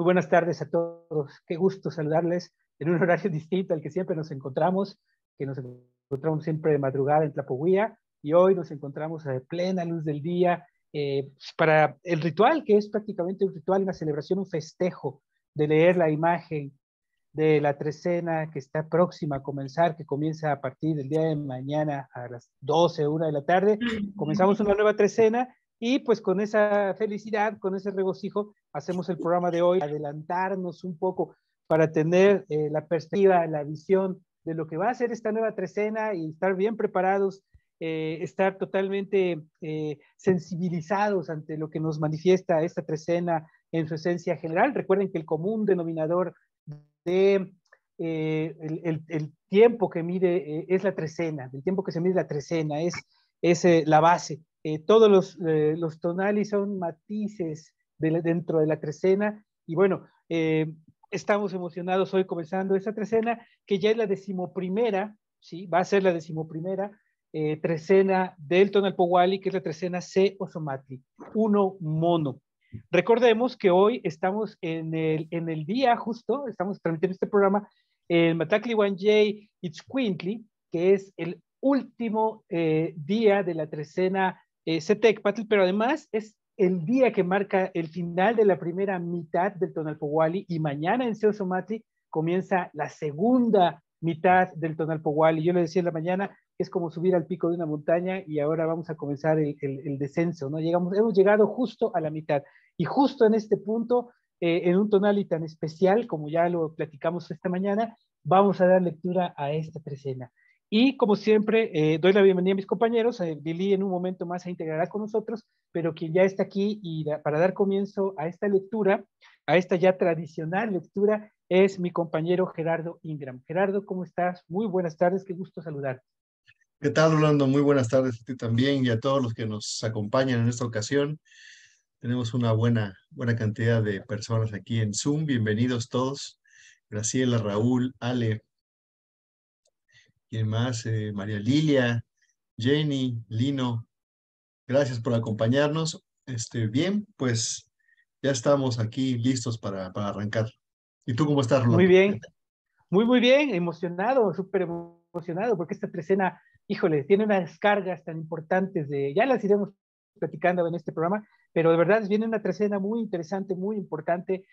Muy buenas tardes a todos. Qué gusto saludarles en un horario distinto al que siempre nos encontramos, que nos encontramos siempre de madrugada en Tlapohuía, y hoy nos encontramos a plena luz del día para el ritual, que es prácticamente un ritual, una celebración, un festejo de leer la imagen de la trecena que está próxima a comenzar, que comienza a partir del día de mañana a las 12, 1 de la tarde. Comenzamos una nueva trecena y pues con esa felicidad, con ese regocijo, hacemos el programa de hoy, adelantarnos un poco para tener la perspectiva, la visión de lo que va a ser esta nueva trecena y estar bien preparados, estar totalmente sensibilizados ante lo que nos manifiesta esta trecena en su esencia general. Recuerden que el común denominador de el tiempo que mide es la trecena, el tiempo que se mide la trecena es la base. Todos los tonali son matices dentro de la trecena y bueno, estamos emocionados hoy comenzando esta trecena que ya es la decimoprimera, ¿sí? Va a ser la decimoprimera trecena del Tonalpohualli, que es la trecena C Osomatli, uno mono. Recordemos que hoy estamos en el día justo, estamos transmitiendo este programa en Matacli Wanjay Itzcuintli, que es el último día de la trecena Setecpatl, pero además es el día que marca el final de la primera mitad del Tonalpohualli y mañana en Seosomatli comienza la segunda mitad del Tonalpohualli. Yo le decía en la mañana que es como subir al pico de una montaña y ahora vamos a comenzar el descenso, ¿no? Hemos llegado justo a la mitad. Y justo en este punto, en un tonali tan especial, como ya lo platicamos esta mañana, vamos a dar lectura a esta trecena. Y como siempre, doy la bienvenida a mis compañeros. Lili en un momento más se integrará con nosotros, pero quien ya está aquí y para dar comienzo a esta lectura, a esta ya tradicional lectura, es mi compañero Gerardo Ingram. Gerardo, ¿cómo estás? Muy buenas tardes, qué gusto saludarte. ¿Qué tal, Rolando? Muy buenas tardes a ti también y a todos los que nos acompañan en esta ocasión. Tenemos una buena cantidad de personas aquí en Zoom. Bienvenidos todos. Graciela, Raúl, Ale, ¿quién más? María Lilia, Jenny, Lino. Gracias por acompañarnos. Bien, pues ya estamos aquí listos para arrancar. ¿Y tú cómo estás, Muy Rolando? bien, muy bien, emocionado, súper emocionado, porque esta trecena, híjole, tiene unas cargas tan importantes ya las iremos platicando en este programa, pero de verdad viene una trecena muy interesante, muy importante,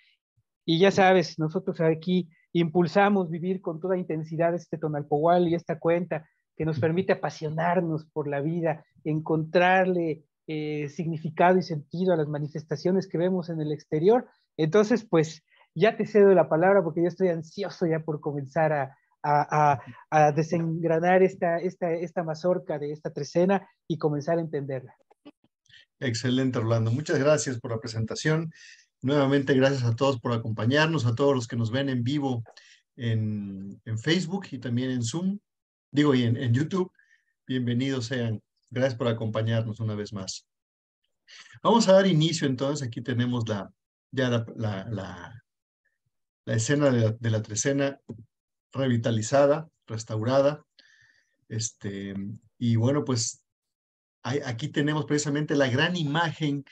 y ya sabes, nosotros aquí impulsamos vivir con toda intensidad este Tonalpohualli y esta cuenta que nos permite apasionarnos por la vida, encontrarle significado y sentido a las manifestaciones que vemos en el exterior. Entonces, pues ya te cedo la palabra porque yo estoy ansioso ya por comenzar a desengranar esta mazorca de esta trecena y comenzar a entenderla. Excelente, Rolando. Muchas gracias por la presentación. Nuevamente, gracias a todos por acompañarnos, a todos los que nos ven en vivo en Facebook y también en Zoom, y en YouTube. Bienvenidos sean. Gracias por acompañarnos una vez más. Vamos a dar inicio entonces. Aquí tenemos ya la escena de la trecena revitalizada, restaurada. Y bueno, pues aquí tenemos precisamente la gran imagen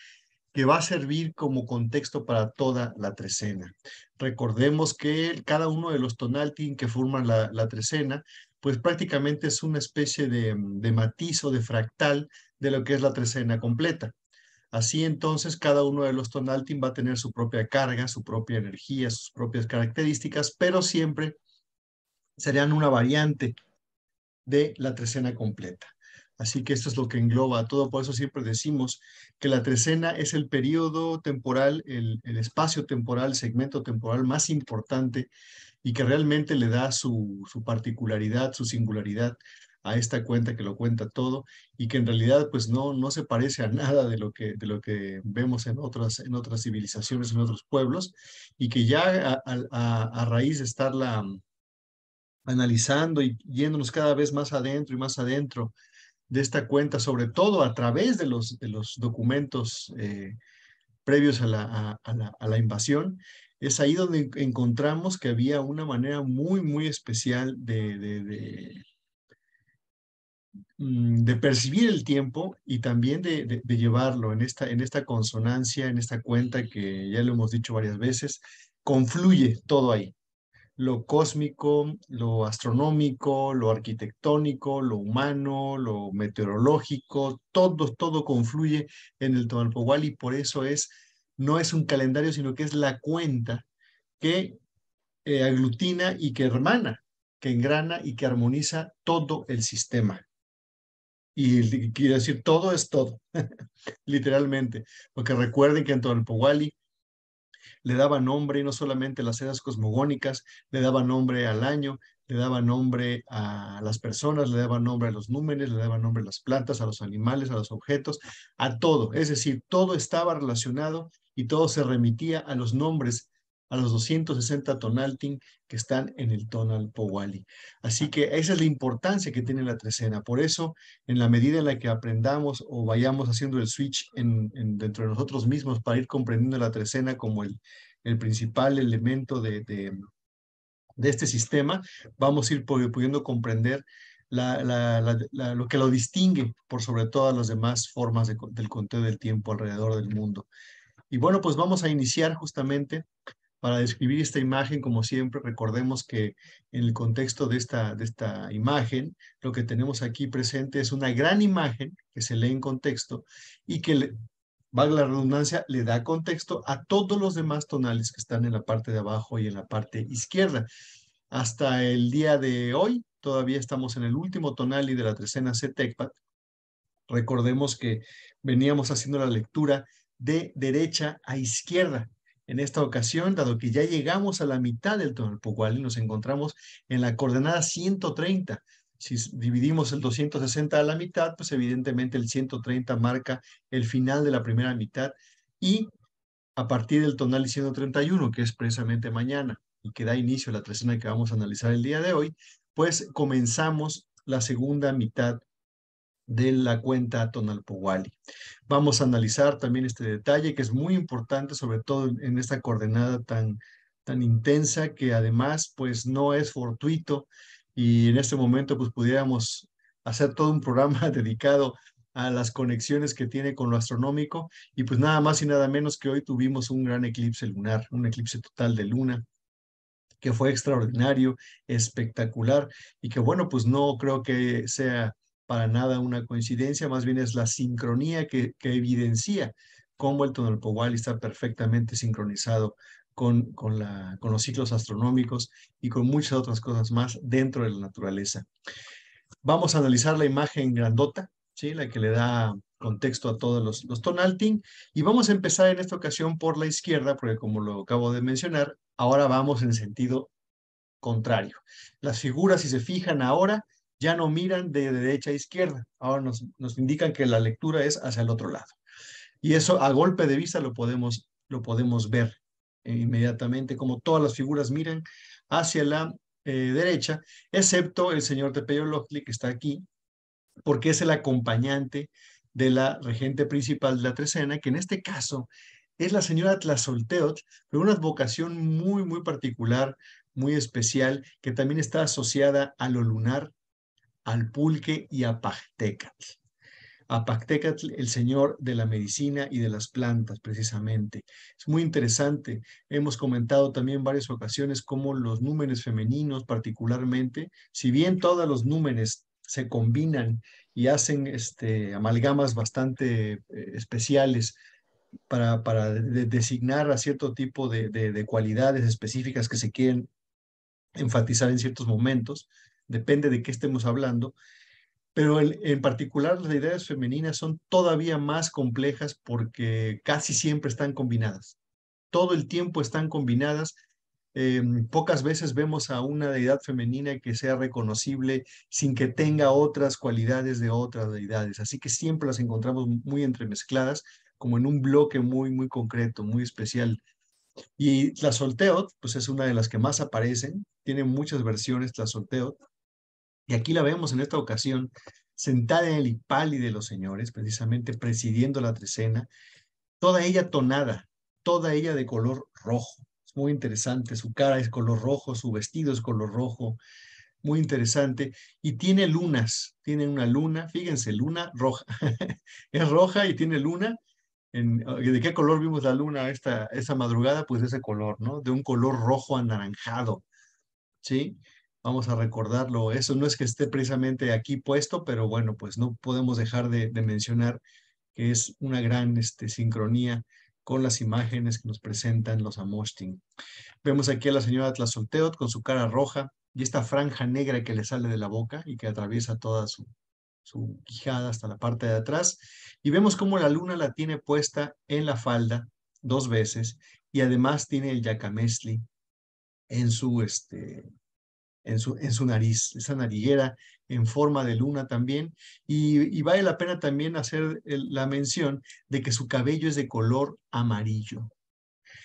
que va a servir como contexto para toda la trecena. Recordemos que cada uno de los tonaltin que forman la trecena, pues prácticamente es una especie de matiz o de fractal de lo que es la trecena completa. Así entonces, cada uno de los tonaltin va a tener su propia carga, su propia energía, sus propias características, pero siempre serían una variante de la trecena completa. Así que esto es lo que engloba todo, por eso siempre decimos que la trecena es el periodo temporal, el espacio temporal, segmento temporal más importante y que realmente le da su particularidad, su singularidad a esta cuenta que lo cuenta todo y que en realidad pues no se parece a nada de lo que vemos en otras civilizaciones, en otros pueblos y que ya a raíz de estarla analizando y yéndonos cada vez más adentro y más adentro de esta cuenta, sobre todo a través de los documentos previos a la invasión, es ahí donde encontramos que había una manera muy especial de percibir el tiempo y también de llevarlo en esta consonancia, en esta cuenta que ya lo hemos dicho varias veces, confluye todo ahí. Lo cósmico, lo astronómico, lo arquitectónico, lo humano, lo meteorológico, todo confluye en el Tonalpohualli, por eso no es un calendario, sino que es la cuenta que aglutina y que hermana, que engrana y que armoniza todo el sistema. Y quiere decir, todo es todo, literalmente. Porque recuerden que en Tonalpohualli le daba nombre no solamente a las eras cosmogónicas, le daba nombre al año, le daba nombre a las personas, le daba nombre a los números, le daba nombre a las plantas, a los animales, a los objetos, a todo. Es decir, todo estaba relacionado y todo se remitía a los nombres, a los 260 Tonaltin que están en el Tonalpohualli. Así que esa es la importancia que tiene la trecena. Por eso, en la medida en la que aprendamos o vayamos haciendo el switch dentro de nosotros mismos para ir comprendiendo la trecena como el principal elemento de este sistema, vamos a ir pudiendo comprender lo que lo distingue por sobre todas las demás formas del conteo del tiempo alrededor del mundo. Y bueno, pues vamos a iniciar justamente para describir esta imagen. Como siempre, recordemos que en el contexto de esta imagen, lo que tenemos aquí presente es una gran imagen que se lee en contexto y que, valga la redundancia, le da contexto a todos los demás tonales que están en la parte de abajo y en la parte izquierda. Hasta el día de hoy, todavía estamos en el último tonali de la trecena C-Tecpat. Recordemos que veníamos haciendo la lectura de derecha a izquierda. En esta ocasión, dado que ya llegamos a la mitad del Tonalpohualli, nos encontramos en la coordenada 130. Si dividimos el 260 a la mitad, pues evidentemente el 130 marca el final de la primera mitad, y a partir del tonal 131, que es precisamente mañana y que da inicio a la trecena que vamos a analizar el día de hoy, pues comenzamos la segunda mitad de la cuenta Tonalpohualli. Vamos a analizar también este detalle que es muy importante, sobre todo en esta coordenada tan intensa, que además pues no es fortuito, y en este momento pues pudiéramos hacer todo un programa dedicado a las conexiones que tiene con lo astronómico, y pues nada más y nada menos que hoy tuvimos un gran eclipse lunar, un eclipse total de luna, que fue extraordinario, espectacular, y que bueno, pues no creo que sea para nada una coincidencia, más bien es la sincronía que evidencia cómo el Tonalpohualli está perfectamente sincronizado con los ciclos astronómicos y con muchas otras cosas más dentro de la naturaleza. Vamos a analizar la imagen grandota, ¿sí? La que le da contexto a todos los Tonaltin, y vamos a empezar en esta ocasión por la izquierda, porque como lo acabo de mencionar, ahora vamos en sentido contrario. Las figuras, si se fijan ahora, ya no miran de derecha a izquierda, ahora nos indican que la lectura es hacia el otro lado. Y eso a golpe de vista lo podemos ver inmediatamente, como todas las figuras miran hacia la derecha, excepto el señor Tepeyolojli, que está aquí, porque es el acompañante de la regente principal de la trecena, que en este caso es la señora Tlazolteotl, pero una advocación muy particular, muy especial, que también está asociada a lo lunar, al pulque y a Pachtecatl. A Pachtecatl, el señor de la medicina y de las plantas, precisamente. Es muy interesante. Hemos comentado también en varias ocasiones cómo los númenes femeninos, particularmente, si bien todos los númenes se combinan y hacen amalgamas bastante especiales para designar a cierto tipo de cualidades específicas que se quieren enfatizar en ciertos momentos, depende de qué estemos hablando, pero en particular las deidades femeninas son todavía más complejas porque casi siempre están combinadas. Todo el tiempo están combinadas. Pocas veces vemos a una deidad femenina que sea reconocible sin que tenga otras cualidades de otras deidades. Así que siempre las encontramos muy entremezcladas, como en un bloque muy concreto, muy especial. Y Tlazolteotl, pues es una de las que más aparecen. Tiene muchas versiones Tlazolteotl. Y aquí la vemos en esta ocasión sentada en el Ipali de los señores, precisamente presidiendo la trecena, toda ella tonada, toda ella de color rojo. Es muy interesante, su cara es color rojo, su vestido es color rojo, muy interesante, y tiene lunas, tiene una luna, fíjense, luna roja, es roja y tiene luna. ¿De qué color vimos la luna esta madrugada? Pues de ese color, ¿no? De un color rojo anaranjado, ¿sí? Vamos a recordarlo. Eso no es que esté precisamente aquí puesto, pero bueno, pues no podemos dejar de mencionar que es una gran sincronía con las imágenes que nos presentan los Amoshtin. Vemos aquí a la señora Tlazolteotl con su cara roja y esta franja negra que le sale de la boca y que atraviesa toda su quijada hasta la parte de atrás. Y vemos cómo la luna la tiene puesta en la falda 2 veces y además tiene el yacamesli en su nariz, esa nariguera en forma de luna también. Y vale la pena también hacer la mención de que su cabello es de color amarillo.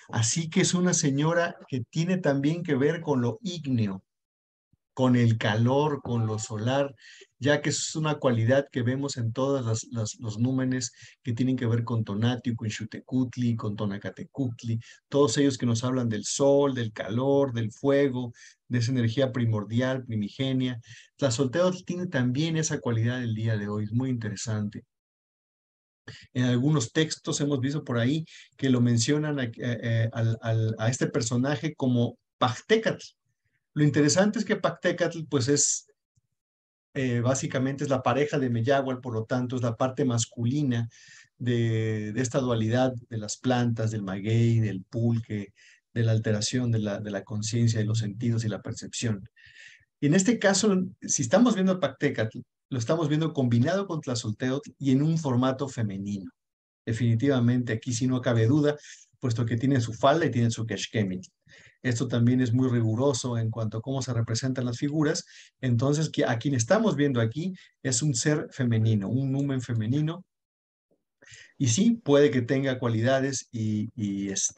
Así que es una señora que tiene también que ver con lo ígneo, con el calor, con lo solar, ya que es una cualidad que vemos en todos los númenes que tienen que ver con Tonatiuh, con Xutecutli, con Tonacatecutli, todos ellos que nos hablan del sol, del calor, del fuego, de esa energía primordial, primigenia. Tlazolteotl tiene también esa cualidad el día de hoy, es muy interesante. En algunos textos hemos visto por ahí que lo mencionan a este personaje como Pachtecatl. Lo interesante es que Pachtecatl pues básicamente es la pareja de Meyahual, por lo tanto es la parte masculina de esta dualidad de las plantas, del maguey, del pulque, de la alteración de la conciencia, de los sentidos y la percepción. Y en este caso, si estamos viendo Pachtecatl, lo estamos viendo combinado con Tlazolteotl y en un formato femenino. Definitivamente aquí sí no cabe duda, puesto que tiene su falda y tiene su keshkemit. Esto también es muy riguroso en cuanto a cómo se representan las figuras. Entonces, a quien estamos viendo aquí es un ser femenino, un numen femenino. Y sí, puede que tenga cualidades y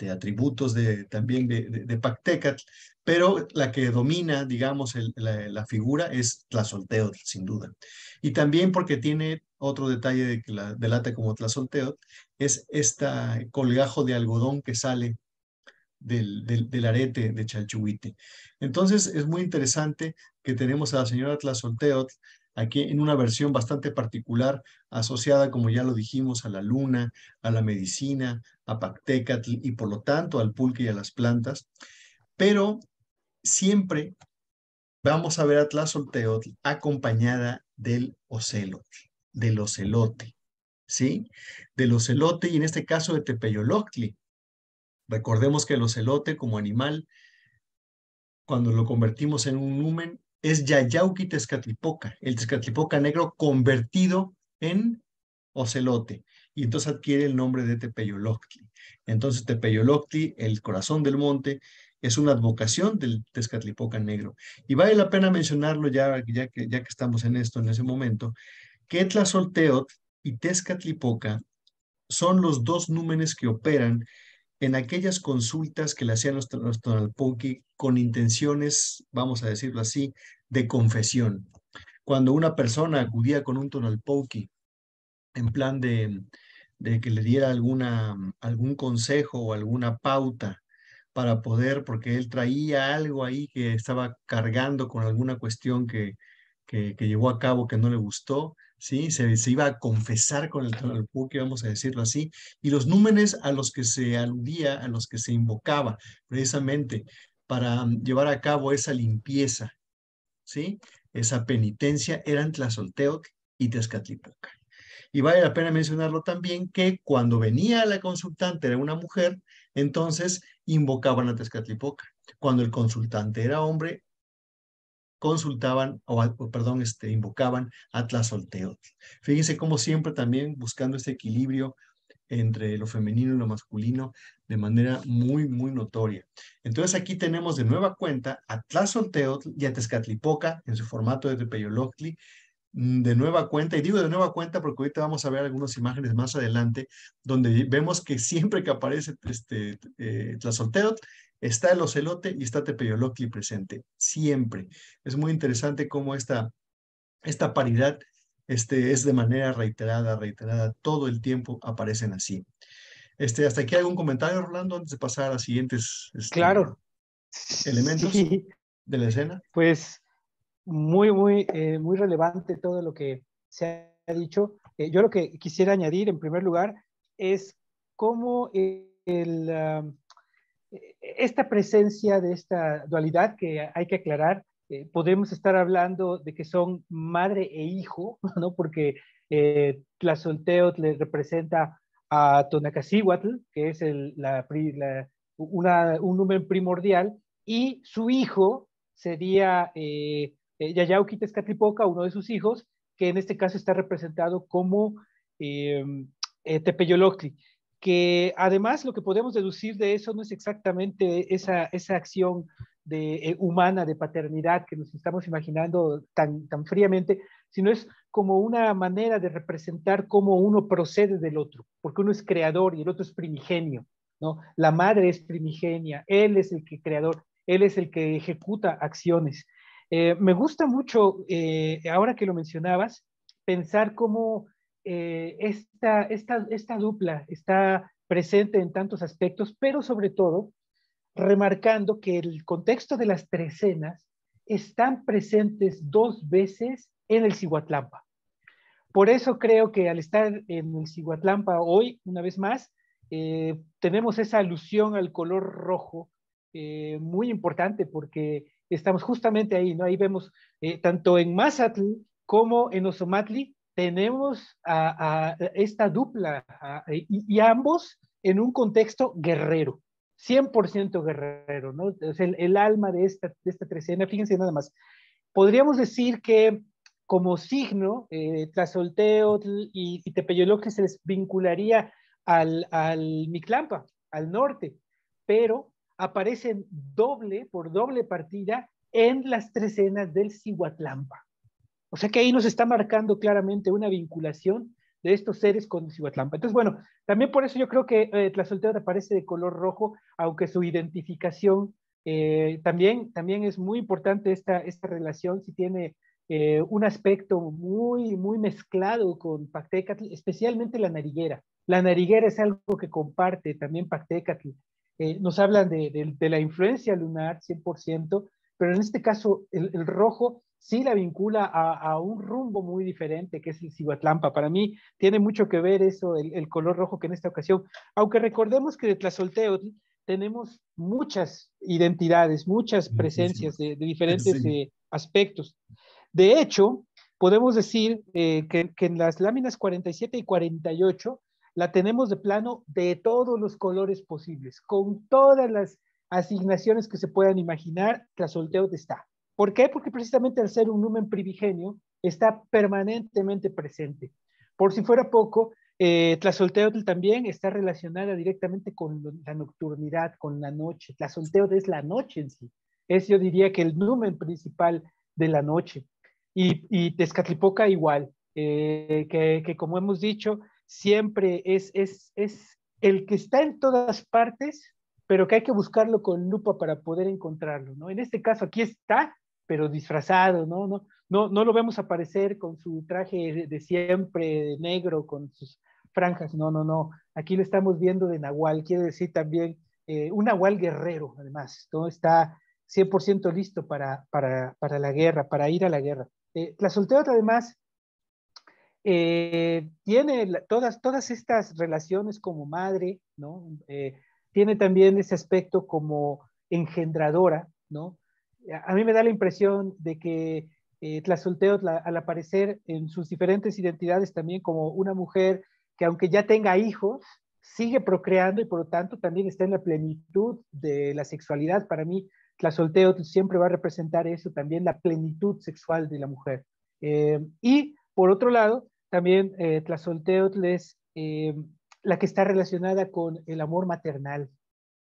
atributos también de Pactécatl, pero la que domina, digamos, la figura es Tlazolteotl, sin duda. Y también porque tiene otro detalle de que la delata como Tlazolteotl, es este colgajo de algodón que sale del arete de Chalchihuite. Entonces es muy interesante que tenemos a la señora Tlazolteotl aquí en una versión bastante particular, asociada, como ya lo dijimos, a la luna, a la medicina, a Pactécatl y por lo tanto al pulque y a las plantas, pero siempre vamos a ver a Tlazolteotl acompañada del ocelotl, del ocelote, ¿sí? Del ocelote y en este caso de Tepeyoloctli. Recordemos que el ocelote como animal, cuando lo convertimos en un numen, es Yayauqui Tezcatlipoca, el Tezcatlipoca negro convertido en ocelote, y entonces adquiere el nombre de Tepeyoloctli. Entonces Tepeyoloctli, el corazón del monte, es una advocación del Tezcatlipoca negro. Y vale la pena mencionarlo ya que estamos en esto, en ese momento, que Tlazolteotl y Tezcatlipoca son los dos númenes que operan en aquellas consultas que le hacían los Tonalpauqui con intenciones, vamos a decirlo así, de confesión. Cuando una persona acudía con un Tonalpauqui en plan de que le diera algún consejo o alguna pauta para poder, porque él traía algo ahí que estaba cargando con alguna cuestión que llevó a cabo que no le gustó, ¿sí? Se iba a confesar con el Tonalpauqui, vamos a decirlo así, y los númenes a los que se aludía, a los que se invocaba, precisamente para llevar a cabo esa limpieza, ¿sí? Esa penitencia, eran Tlazolteotl y Tezcatlipoca. Y vale la pena mencionarlo también que cuando venía la consultante era una mujer, entonces invocaban a Tezcatlipoca. Cuando el consultante era hombre, consultaban, perdón, invocaban a Tlazolteotl. Fíjense cómo siempre también buscando este equilibrio entre lo femenino y lo masculino de manera muy, muy notoria. Entonces aquí tenemos de nueva cuenta a Tlazolteotl y a Tezcatlipoca en su formato de Tepeyoloctli, de nueva cuenta, y digo de nueva cuenta porque ahorita vamos a ver algunas imágenes más adelante, donde vemos que siempre que aparece Tlazolteotl, está el ocelote y está Tepeyoloctli presente, siempre. Es muy interesante cómo esta paridad es de manera reiterada, todo el tiempo aparecen así. ¿Hasta aquí algún comentario, Rolando, antes de pasar a los siguientes Claro, elementos sí, de la escena? pues muy relevante todo lo que se ha dicho. Yo lo que quisiera añadir en primer lugar es cómo esta presencia de esta dualidad que hay que aclarar, podemos estar hablando de que son madre e hijo, ¿no? Porque Tlazolteotl le representa a Tonacacíhuatl, que es un número primordial, y su hijo sería Yayauqui Tezcatlipoca, uno de sus hijos, que en este caso está representado como eh, Tepeyoloctli, que además lo que podemos deducir de eso no es exactamente esa acción humana de paternidad que nos estamos imaginando tan fríamente, sino es como una manera de representar cómo uno procede del otro, porque uno es creador y el otro es primigenio, ¿no? La madre es primigenia, él es el que creador, él es el que ejecuta acciones. Me gusta mucho, ahora que lo mencionabas, pensar cómo esta dupla está presente en tantos aspectos, pero sobre todo remarcando que el contexto de las trecenas están presentes dos veces en el Cihuatlampa. Por eso creo que al estar en el Cihuatlampa hoy, una vez más, tenemos esa alusión al color rojo muy importante porque estamos justamente ahí, ¿no? Ahí vemos tanto en Mazatl como en Ozomatli, tenemos a esta dupla y ambos en un contexto guerrero, 100% guerrero, ¿no? Es el alma de esta trecena, fíjense nada más. Podríamos decir que como signo, Tlazolteotl y Tepeyoloctli se les vincularía al Mictlampa, al norte, pero aparecen por doble partida en las trecenas del Cihuatlampa. O sea que ahí nos está marcando claramente una vinculación de estos seres con Cihuatlampa. Entonces, bueno, también por eso yo creo que Tlazolteotl aparece de color rojo, aunque su identificación también es muy importante esta relación, si tiene un aspecto muy mezclado con Pactécatl, especialmente la nariguera. La nariguera es algo que comparte también Pactécatl. Nos hablan de la influencia lunar 100%, pero en este caso el rojo sí la vincula a un rumbo muy diferente, que es el Cihuatlampa. Para mí tiene mucho que ver eso, el color rojo que en esta ocasión, aunque recordemos que de Tlazolteotl tenemos muchas identidades, muchas presencias de diferentes Sí. aspectos. De hecho, podemos decir que en las láminas 47 y 48 la tenemos de plano de todos los colores posibles, con todas las asignaciones que se puedan imaginar, Tlazolteotl está. ¿Por qué? Porque precisamente al ser un numen primigenio, está permanentemente presente. Por si fuera poco, Tlazolteotl también está relacionada directamente con la nocturnidad, con la noche. Tlazolteotl es la noche en sí. Es, yo diría, que el numen principal de la noche. Y Tezcatlipoca igual, que como hemos dicho, siempre es el que está en todas partes, pero que hay que buscarlo con lupa para poder encontrarlo, ¿no? En este caso aquí está, pero disfrazado, ¿no? No lo vemos aparecer con su traje de siempre, de negro, con sus franjas, no. Aquí lo estamos viendo de Nahual, quiere decir también un Nahual guerrero, además, ¿no? Está 100% listo para la guerra, para ir a la guerra. Tlazolteotl, además, tiene todas estas relaciones como madre, ¿no? Tiene también ese aspecto como engendradora, ¿no? A mí me da la impresión de que Tlazolteotl, al aparecer en sus diferentes identidades también como una mujer que aunque ya tenga hijos, sigue procreando y por lo tanto también está en la plenitud de la sexualidad. Para mí, Tlazolteotl siempre va a representar eso, también la plenitud sexual de la mujer. Y por otro lado, también Tlazolteotl es la que está relacionada con el amor maternal,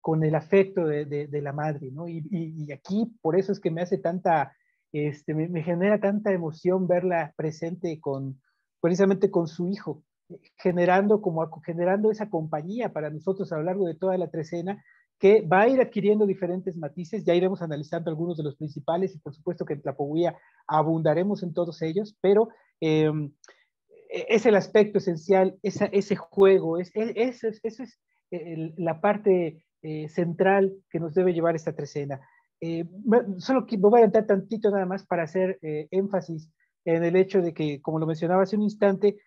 con el afecto de la madre, ¿no? Y aquí por eso es que me hace me genera tanta emoción verla presente precisamente con su hijo, generando esa compañía para nosotros a lo largo de toda la trecena, que va a ir adquiriendo diferentes matices, ya iremos analizando algunos de los principales y por supuesto que en Tlapohuía abundaremos en todos ellos, pero es el aspecto esencial, ese juego, eso es la parte central que nos debe llevar esta trecena. Solo que me voy a entrar tantito nada más para hacer énfasis en el hecho de que, como lo mencionaba hace un instante,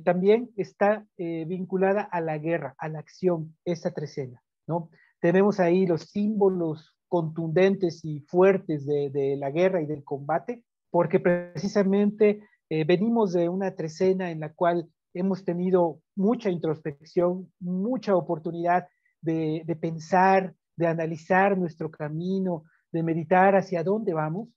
también está vinculada a la guerra, a la acción, esta trecena, ¿no? Tenemos ahí los símbolos contundentes y fuertes de la guerra y del combate, porque precisamente venimos de una trecena en la cual hemos tenido mucha introspección, mucha oportunidad de pensar, de analizar nuestro camino, de meditar hacia dónde vamos,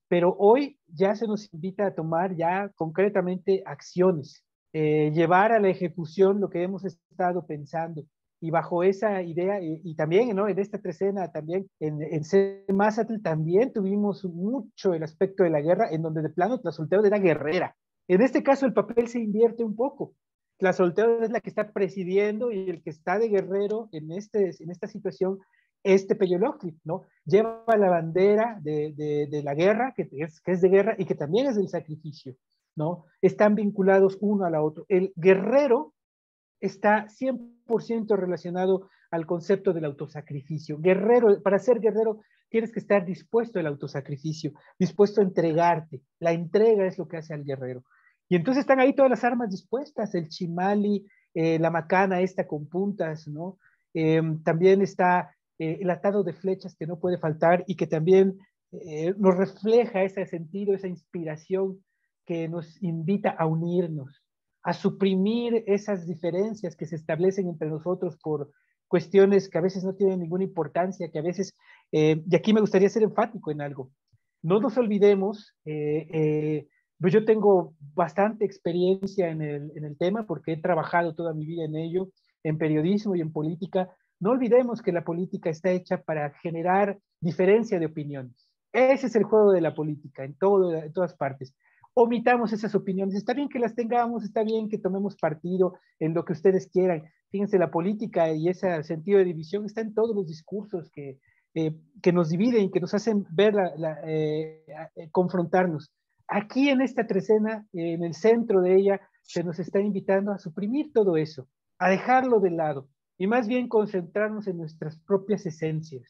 pero hoy ya se nos invita a tomar ya concretamente acciones, llevar a la ejecución lo que hemos estado pensando. Y bajo esa idea, y también, ¿no? En esta trecena, también en Semázatl, también tuvimos mucho el aspecto de la guerra, en donde de plano Tlazolteotl era guerrera. En este caso el papel se invierte un poco. Tlazolteotl es la que está presidiendo y el que está de guerrero en esta situación es Tepeyoloctli, ¿no? Lleva la bandera de la guerra, que es de guerra y que también es del sacrificio, ¿no? Están vinculados uno a la otro. El guerrero está 100% relacionado al concepto del autosacrificio. Guerrero, para ser guerrero tienes que estar dispuesto al autosacrificio, dispuesto a entregarte. La entrega es lo que hace al guerrero. Y entonces están ahí todas las armas dispuestas, el chimali, la macana esta con puntas, ¿no? También está el atado de flechas que no puede faltar y que también nos refleja ese sentido, esa inspiración que nos invita a unirnos, a suprimir esas diferencias que se establecen entre nosotros por cuestiones que a veces no tienen ninguna importancia, que a veces, y aquí me gustaría ser enfático en algo, no nos olvidemos, pues yo tengo bastante experiencia en el tema porque he trabajado toda mi vida en ello, en periodismo y en política. No olvidemos que la política está hecha para generar diferencia de opiniones. Ese es el juego de la política en todas partes. Omitamos esas opiniones. Está bien que las tengamos, está bien que tomemos partido en lo que ustedes quieran. Fíjense, la política y ese sentido de división está en todos los discursos que nos dividen, que nos hacen ver, confrontarnos. Aquí en esta trecena, en el centro de ella, se nos está invitando a suprimir todo eso, a dejarlo de lado y más bien concentrarnos en nuestras propias esencias.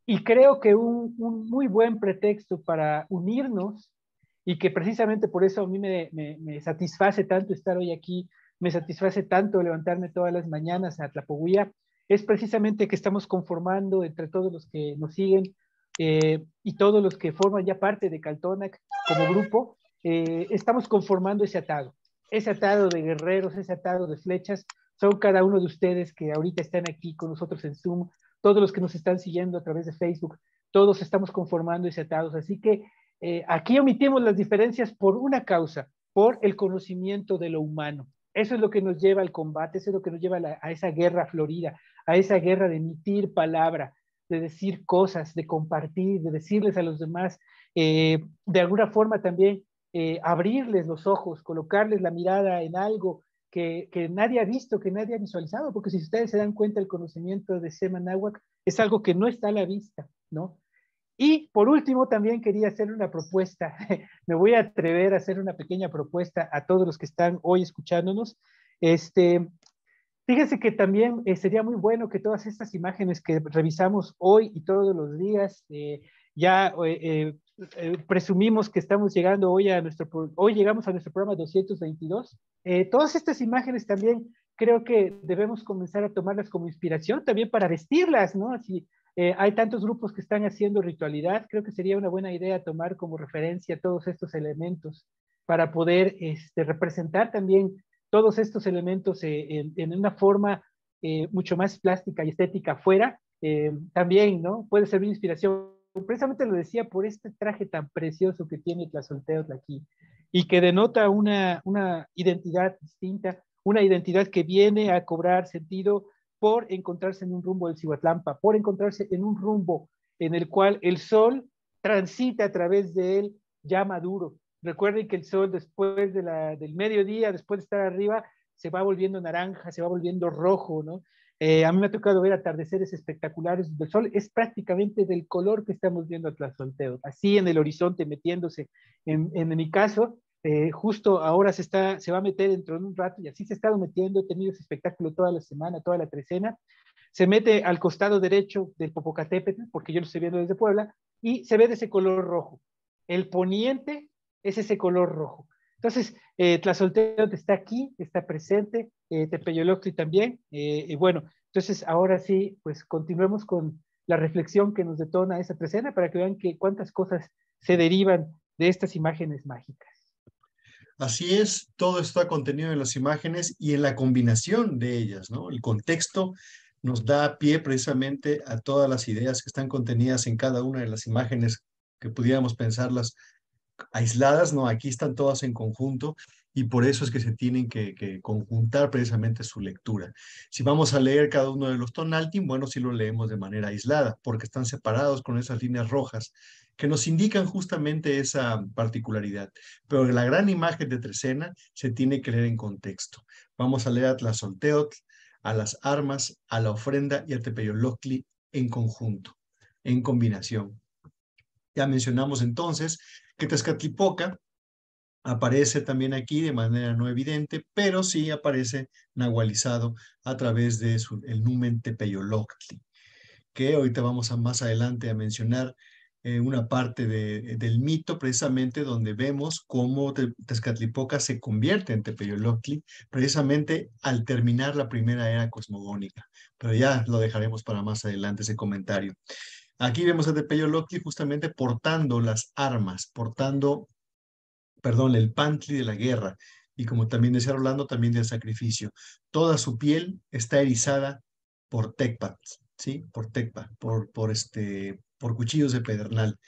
Y creo que un muy buen pretexto para unirnos y que precisamente por eso a mí me satisface tanto estar hoy aquí, me satisface tanto levantarme todas las mañanas a Tlapohuía, es precisamente que estamos conformando entre todos los que nos siguen y todos los que forman ya parte de Caltonac como grupo, estamos conformando ese atado de guerreros, ese atado de flechas, son cada uno de ustedes que ahorita están aquí con nosotros en Zoom, todos los que nos están siguiendo a través de Facebook, todos estamos conformando ese atado, así que aquí omitimos las diferencias por una causa, por el conocimiento de lo humano. Eso es lo que nos lleva al combate, eso es lo que nos lleva a esa guerra florida, a esa guerra de emitir palabra, de decir cosas, de compartir, de decirles a los demás, de alguna forma también abrirles los ojos, colocarles la mirada en algo que nadie ha visto, que nadie ha visualizado, porque si ustedes se dan cuenta, el conocimiento de Semanáhuac es algo que no está a la vista, ¿no? Y por último, también quería hacer una propuesta. Me voy a atrever a hacer una pequeña propuesta a todos los que están hoy escuchándonos. Fíjense que también sería muy bueno que todas estas imágenes que revisamos hoy y todos los días, ya presumimos que estamos llegando hoy llegamos a nuestro programa 222. Todas estas imágenes también creo que debemos comenzar a tomarlas como inspiración también para vestirlas, ¿no? Así, hay tantos grupos que están haciendo ritualidad, creo que sería una buena idea tomar como referencia todos estos elementos para poder representar también todos estos elementos en una forma mucho más plástica y estética afuera, también, ¿no? Puede servir de inspiración. Precisamente lo decía por este traje tan precioso que tiene Tlazolteotl aquí y que denota una identidad distinta, una identidad que viene a cobrar sentido por encontrarse en un rumbo del Cihuatlampa, por encontrarse en un rumbo en el cual el sol transita a través de él ya maduro. Recuerden que el sol después del mediodía, después de estar arriba, se va volviendo naranja, se va volviendo rojo, ¿no? A mí me ha tocado ver atardeceres espectaculares donde el sol es prácticamente del color que estamos viendo a Tlazolteotl, así en el horizonte metiéndose. En mi caso, justo ahora se va a meter dentro de un rato y así se ha estado metiendo, he tenido ese espectáculo toda la semana, toda la trecena, se mete al costado derecho del Popocatépetl, porque yo lo estoy viendo desde Puebla, y se ve de ese color rojo. El poniente es ese color rojo. Entonces, Tlazolteotl está aquí, está presente, Tepeyoloctli también, y bueno, entonces ahora sí, pues continuemos con la reflexión que nos detona esa trecena para que vean que cuántas cosas se derivan de estas imágenes mágicas. Así es, todo está contenido en las imágenes y en la combinación de ellas, ¿no? El contexto nos da pie precisamente a todas las ideas que están contenidas en cada una de las imágenes que pudiéramos pensarlas aisladas, no, aquí están todas en conjunto y por eso es que se tienen que conjuntar precisamente su lectura. Si vamos a leer cada uno de los tonaltin, bueno, sí lo leemos de manera aislada, porque están separados con esas líneas rojas que nos indican justamente esa particularidad. Pero la gran imagen de Trecena se tiene que leer en contexto. Vamos a leer a Tlazolteotl, a las armas, a la ofrenda y a Tepeyoloctli en conjunto, en combinación. Ya mencionamos entonces que Tezcatlipoca aparece también aquí de manera no evidente, pero sí aparece nahualizado a través de el numen Tepeyoloctli, que ahorita vamos a más adelante a mencionar una parte del mito precisamente donde vemos cómo Tezcatlipoca se convierte en Tepeyoloctli precisamente al terminar la primera era cosmogónica, pero ya lo dejaremos para más adelante ese comentario. Aquí vemos a Tepeyoloctli justamente portando las armas, portando, perdón, el pantli de la guerra, y como también decía Rolando, también del sacrificio. Toda su piel está erizada por tecpat, ¿sí? Por tecpa, por cuchillos de pedernal.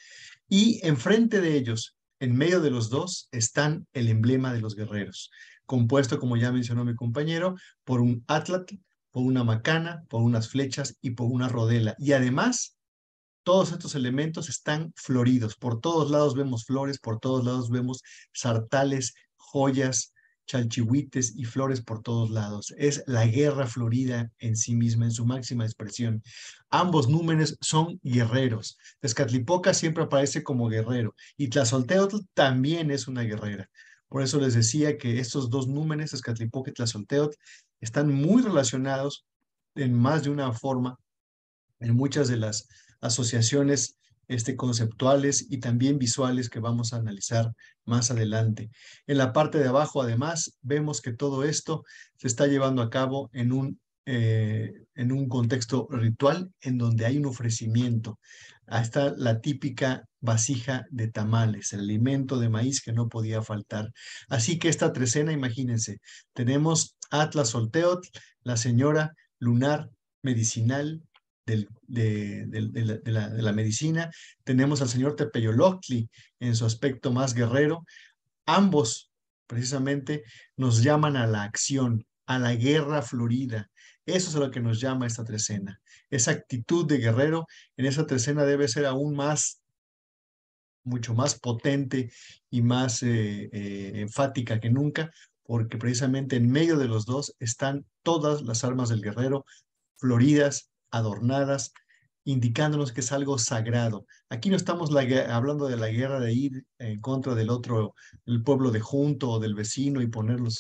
Y enfrente de ellos, en medio de los dos, están el emblema de los guerreros, compuesto, como ya mencionó mi compañero, por un atlatl, por una macana, por unas flechas y por una rodela. Y además, todos estos elementos están floridos. Por todos lados vemos flores, por todos lados vemos sartales, joyas, chalchihuites y flores por todos lados. Es la guerra florida en sí misma, en su máxima expresión. Ambos númenes son guerreros. Tezcatlipoca siempre aparece como guerrero y Tlazolteotl también es una guerrera. Por eso les decía que estos dos númenes, Tezcatlipoca y Tlazolteotl, están muy relacionados en más de una forma en muchas de las asociaciones conceptuales y también visuales que vamos a analizar más adelante. En la parte de abajo, además, vemos que todo esto se está llevando a cabo en un contexto ritual en donde hay un ofrecimiento. Ahí está la típica vasija de tamales, el alimento de maíz que no podía faltar. Así que esta trecena, imagínense, tenemos Atlas Solteot, la señora lunar medicinal de la medicina. Tenemos al señor Tepeyoloctli en su aspecto más guerrero. Ambos, precisamente, nos llaman a la acción, a la guerra florida. Eso es a lo que nos llama esta trecena. Esa actitud de guerrero en esa trecena debe ser aún más, mucho más potente y más enfática que nunca, porque precisamente en medio de los dos están todas las armas del guerrero floridas, adornadas, indicándonos que es algo sagrado. Aquí no estamos hablando de la guerra de ir en contra del otro, el pueblo de junto o del vecino y ponerle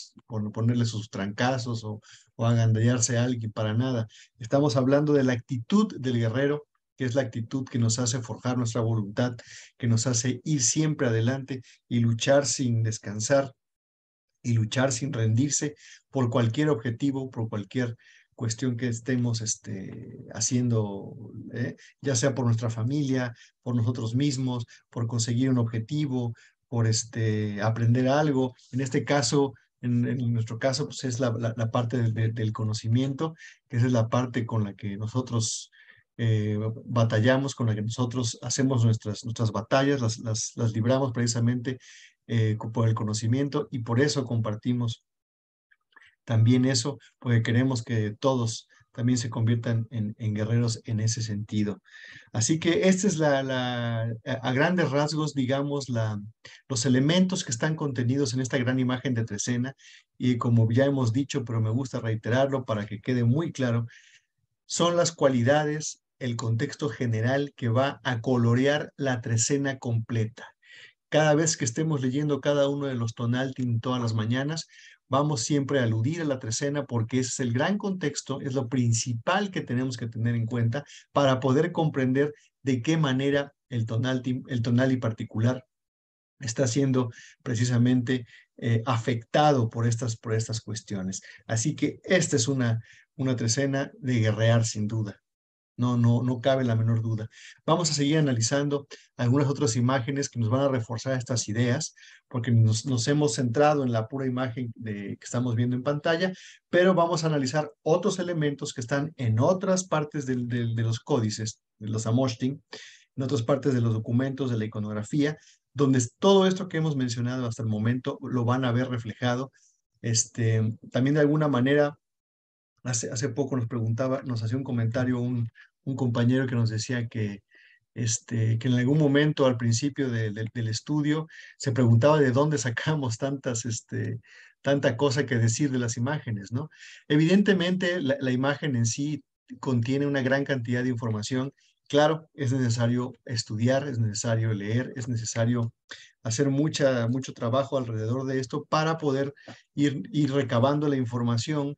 sus trancazos o agandallarse a alguien, para nada. Estamos hablando de la actitud del guerrero, que es la actitud que nos hace forjar nuestra voluntad, que nos hace ir siempre adelante y luchar sin descansar y luchar sin rendirse por cualquier objetivo, por cualquier cuestión que estemos haciendo, ya sea por nuestra familia, por nosotros mismos, por conseguir un objetivo, por aprender algo. En este caso, en nuestro caso, pues es la parte del conocimiento, que esa es la parte con la que nosotros batallamos, con la que nosotros hacemos nuestras batallas, las libramos precisamente por el conocimiento y por eso compartimos también eso, porque queremos que todos también se conviertan en guerreros en ese sentido. Así que esta es a grandes rasgos, digamos, los elementos que están contenidos en esta gran imagen de Trecena y como ya hemos dicho, pero me gusta reiterarlo para que quede muy claro, son las cualidades, el contexto general que va a colorear la Trecena completa. Cada vez que estemos leyendo cada uno de los Tonaltin todas las mañanas, vamos siempre a aludir a la trecena porque ese es el gran contexto, es lo principal que tenemos que tener en cuenta para poder comprender de qué manera el tonali particular está siendo precisamente afectado por estas cuestiones. Así que esta es una trecena de guerrear sin duda. No cabe la menor duda. Vamos a seguir analizando algunas otras imágenes que nos van a reforzar estas ideas, porque nos hemos centrado en la pura imagen que estamos viendo en pantalla, pero vamos a analizar otros elementos que están en otras partes de los códices, de los Amoshtin, en otras partes de los documentos, de la iconografía, donde todo esto que hemos mencionado hasta el momento lo van a ver reflejado. También de alguna manera, hace poco nos hacía un comentario un compañero que nos decía que en algún momento al principio del estudio se preguntaba de dónde sacamos tanta cosa que decir de las imágenes, ¿no? Evidentemente, la imagen en sí contiene una gran cantidad de información. Claro, es necesario estudiar, es necesario leer, es necesario hacer mucho trabajo alrededor de esto para poder ir recabando la información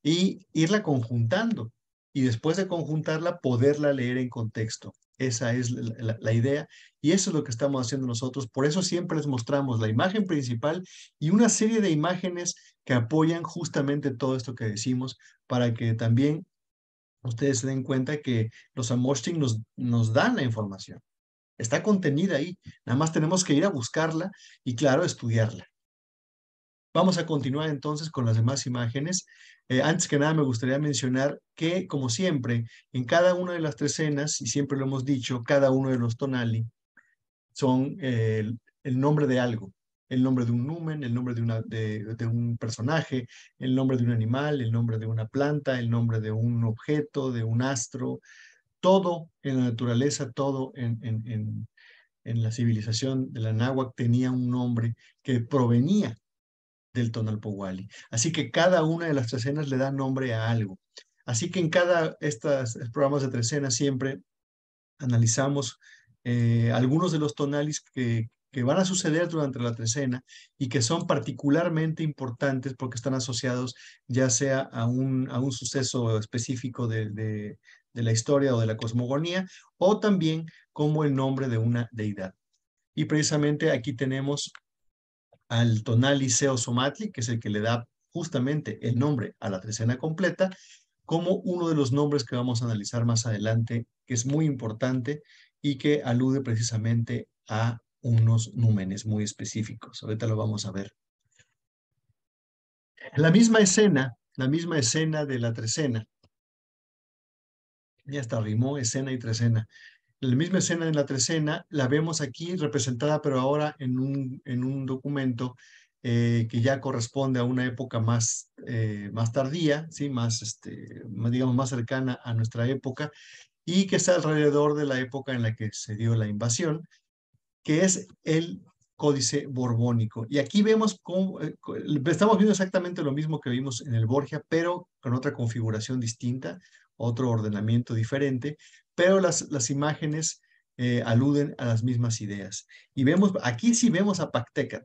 y irla conjuntando. Y después de conjuntarla, poderla leer en contexto. Esa es la idea y eso es lo que estamos haciendo nosotros. Por eso siempre les mostramos la imagen principal y una serie de imágenes que apoyan justamente todo esto que decimos para que también ustedes se den cuenta que los Amoshtin nos dan la información. Está contenida ahí. Nada más tenemos que ir a buscarla y, claro, estudiarla. Vamos a continuar entonces con las demás imágenes. Antes que nada me gustaría mencionar que, como siempre, en cada una de las tres escenas, y siempre lo hemos dicho, cada uno de los tonali son el nombre de algo. El nombre de un numen, el nombre de un personaje, el nombre de un animal, el nombre de una planta, el nombre de un objeto, de un astro. Todo en la naturaleza, todo en la civilización de la náhuatl tenía un nombre que provenía del Tonalpohualli. Así que cada una de las trecenas le da nombre a algo. Así que en cada estos programas de trecena siempre analizamos algunos de los tonalis que van a suceder durante la trecena y que son particularmente importantes porque están asociados ya sea a un suceso específico de la historia o de la cosmogonía o también como el nombre de una deidad. Y precisamente aquí tenemos al tonali Somatli, que es el que le da justamente el nombre a la trecena completa, como uno de los nombres que vamos a analizar más adelante, que es muy importante y que alude precisamente a unos númenes muy específicos. Ahorita lo vamos a ver. La misma escena de la trecena. Ya está, rimó escena y trecena. La misma escena de la trecena la vemos aquí representada, pero ahora en un documento que ya corresponde a una época más tardía, ¿sí? Digamos, más cercana a nuestra época, y que está alrededor de la época en la que se dio la invasión, que es el Códice Borbónico. Y aquí vemos estamos viendo exactamente lo mismo que vimos en el Borgia, pero con otra configuración distinta, otro ordenamiento diferente, pero las imágenes aluden a las mismas ideas. Y aquí sí vemos a Pactécat,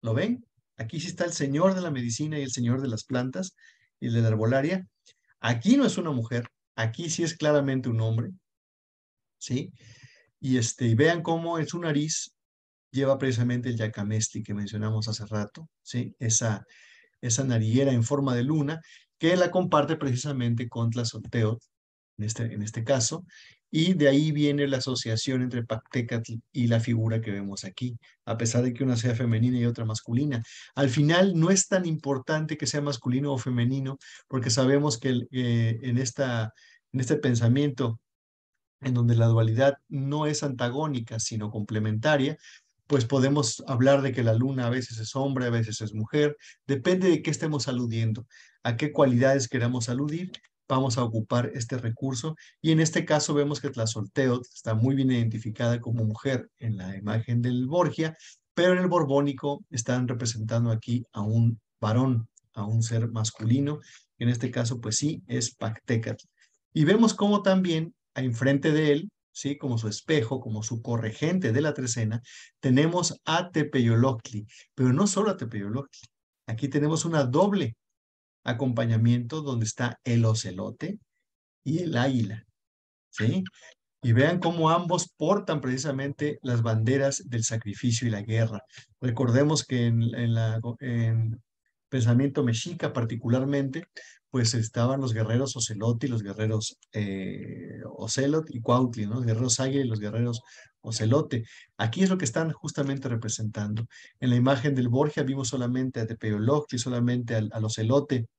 ¿lo ven? Aquí sí está el señor de la medicina y el señor de las plantas y de la herbolaria. Aquí no es una mujer, aquí sí es claramente un hombre, ¿sí? Y vean cómo en su nariz lleva precisamente el yacamesti que mencionamos hace rato, ¿sí? Esa nariguera en forma de luna que la comparte precisamente con Tlazolteotl, en este caso, y de ahí viene la asociación entre Pactécatl y la figura que vemos aquí, a pesar de que una sea femenina y otra masculina. Al final no es tan importante que sea masculino o femenino, porque sabemos que en este pensamiento en donde la dualidad no es antagónica, sino complementaria, pues podemos hablar de que la luna a veces es hombre, a veces es mujer, depende de qué estemos aludiendo, a qué cualidades queramos aludir, vamos a ocupar este recurso y en este caso vemos que Tlazolteotl está muy bien identificada como mujer en la imagen del Borgia, pero en el borbónico están representando aquí a un varón, a un ser masculino, en este caso pues sí es Pactécatl. Y vemos cómo también enfrente de él, ¿sí? Como su espejo, como su corregente de la trecena, tenemos a Tepeyoloctli, pero no solo a Tepeyoloctli. Aquí tenemos una doble acompañamiento donde está el ocelote y el águila, ¿sí? Y vean cómo ambos portan precisamente las banderas del sacrificio y la guerra. Recordemos que en pensamiento mexica particularmente, pues estaban los guerreros Ocelote y los guerreros Ocelot y Cuautli, ¿no? Los guerreros Águila y los guerreros Ocelote. Aquí es lo que están justamente representando. En la imagen del Borgia vimos solamente a Tepeyoloctli, solamente al Ocelote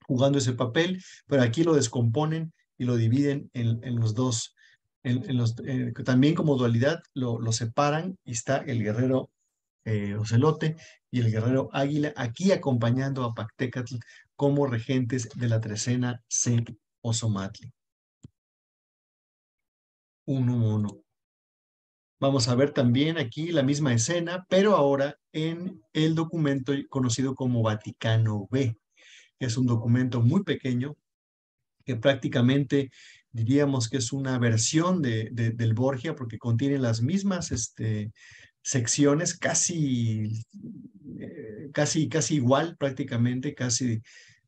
jugando ese papel, pero aquí lo descomponen y lo dividen en los dos. También como dualidad lo separan y está el guerrero Ocelote y el guerrero Águila aquí acompañando a Pactécatl como regentes de la trecena C Ozomatli. Uno. Vamos a ver también aquí la misma escena, pero ahora en el documento conocido como Vaticano B, que es un documento muy pequeño que prácticamente diríamos que es una versión del Borgia, porque contiene las mismas secciones, casi igual prácticamente, casi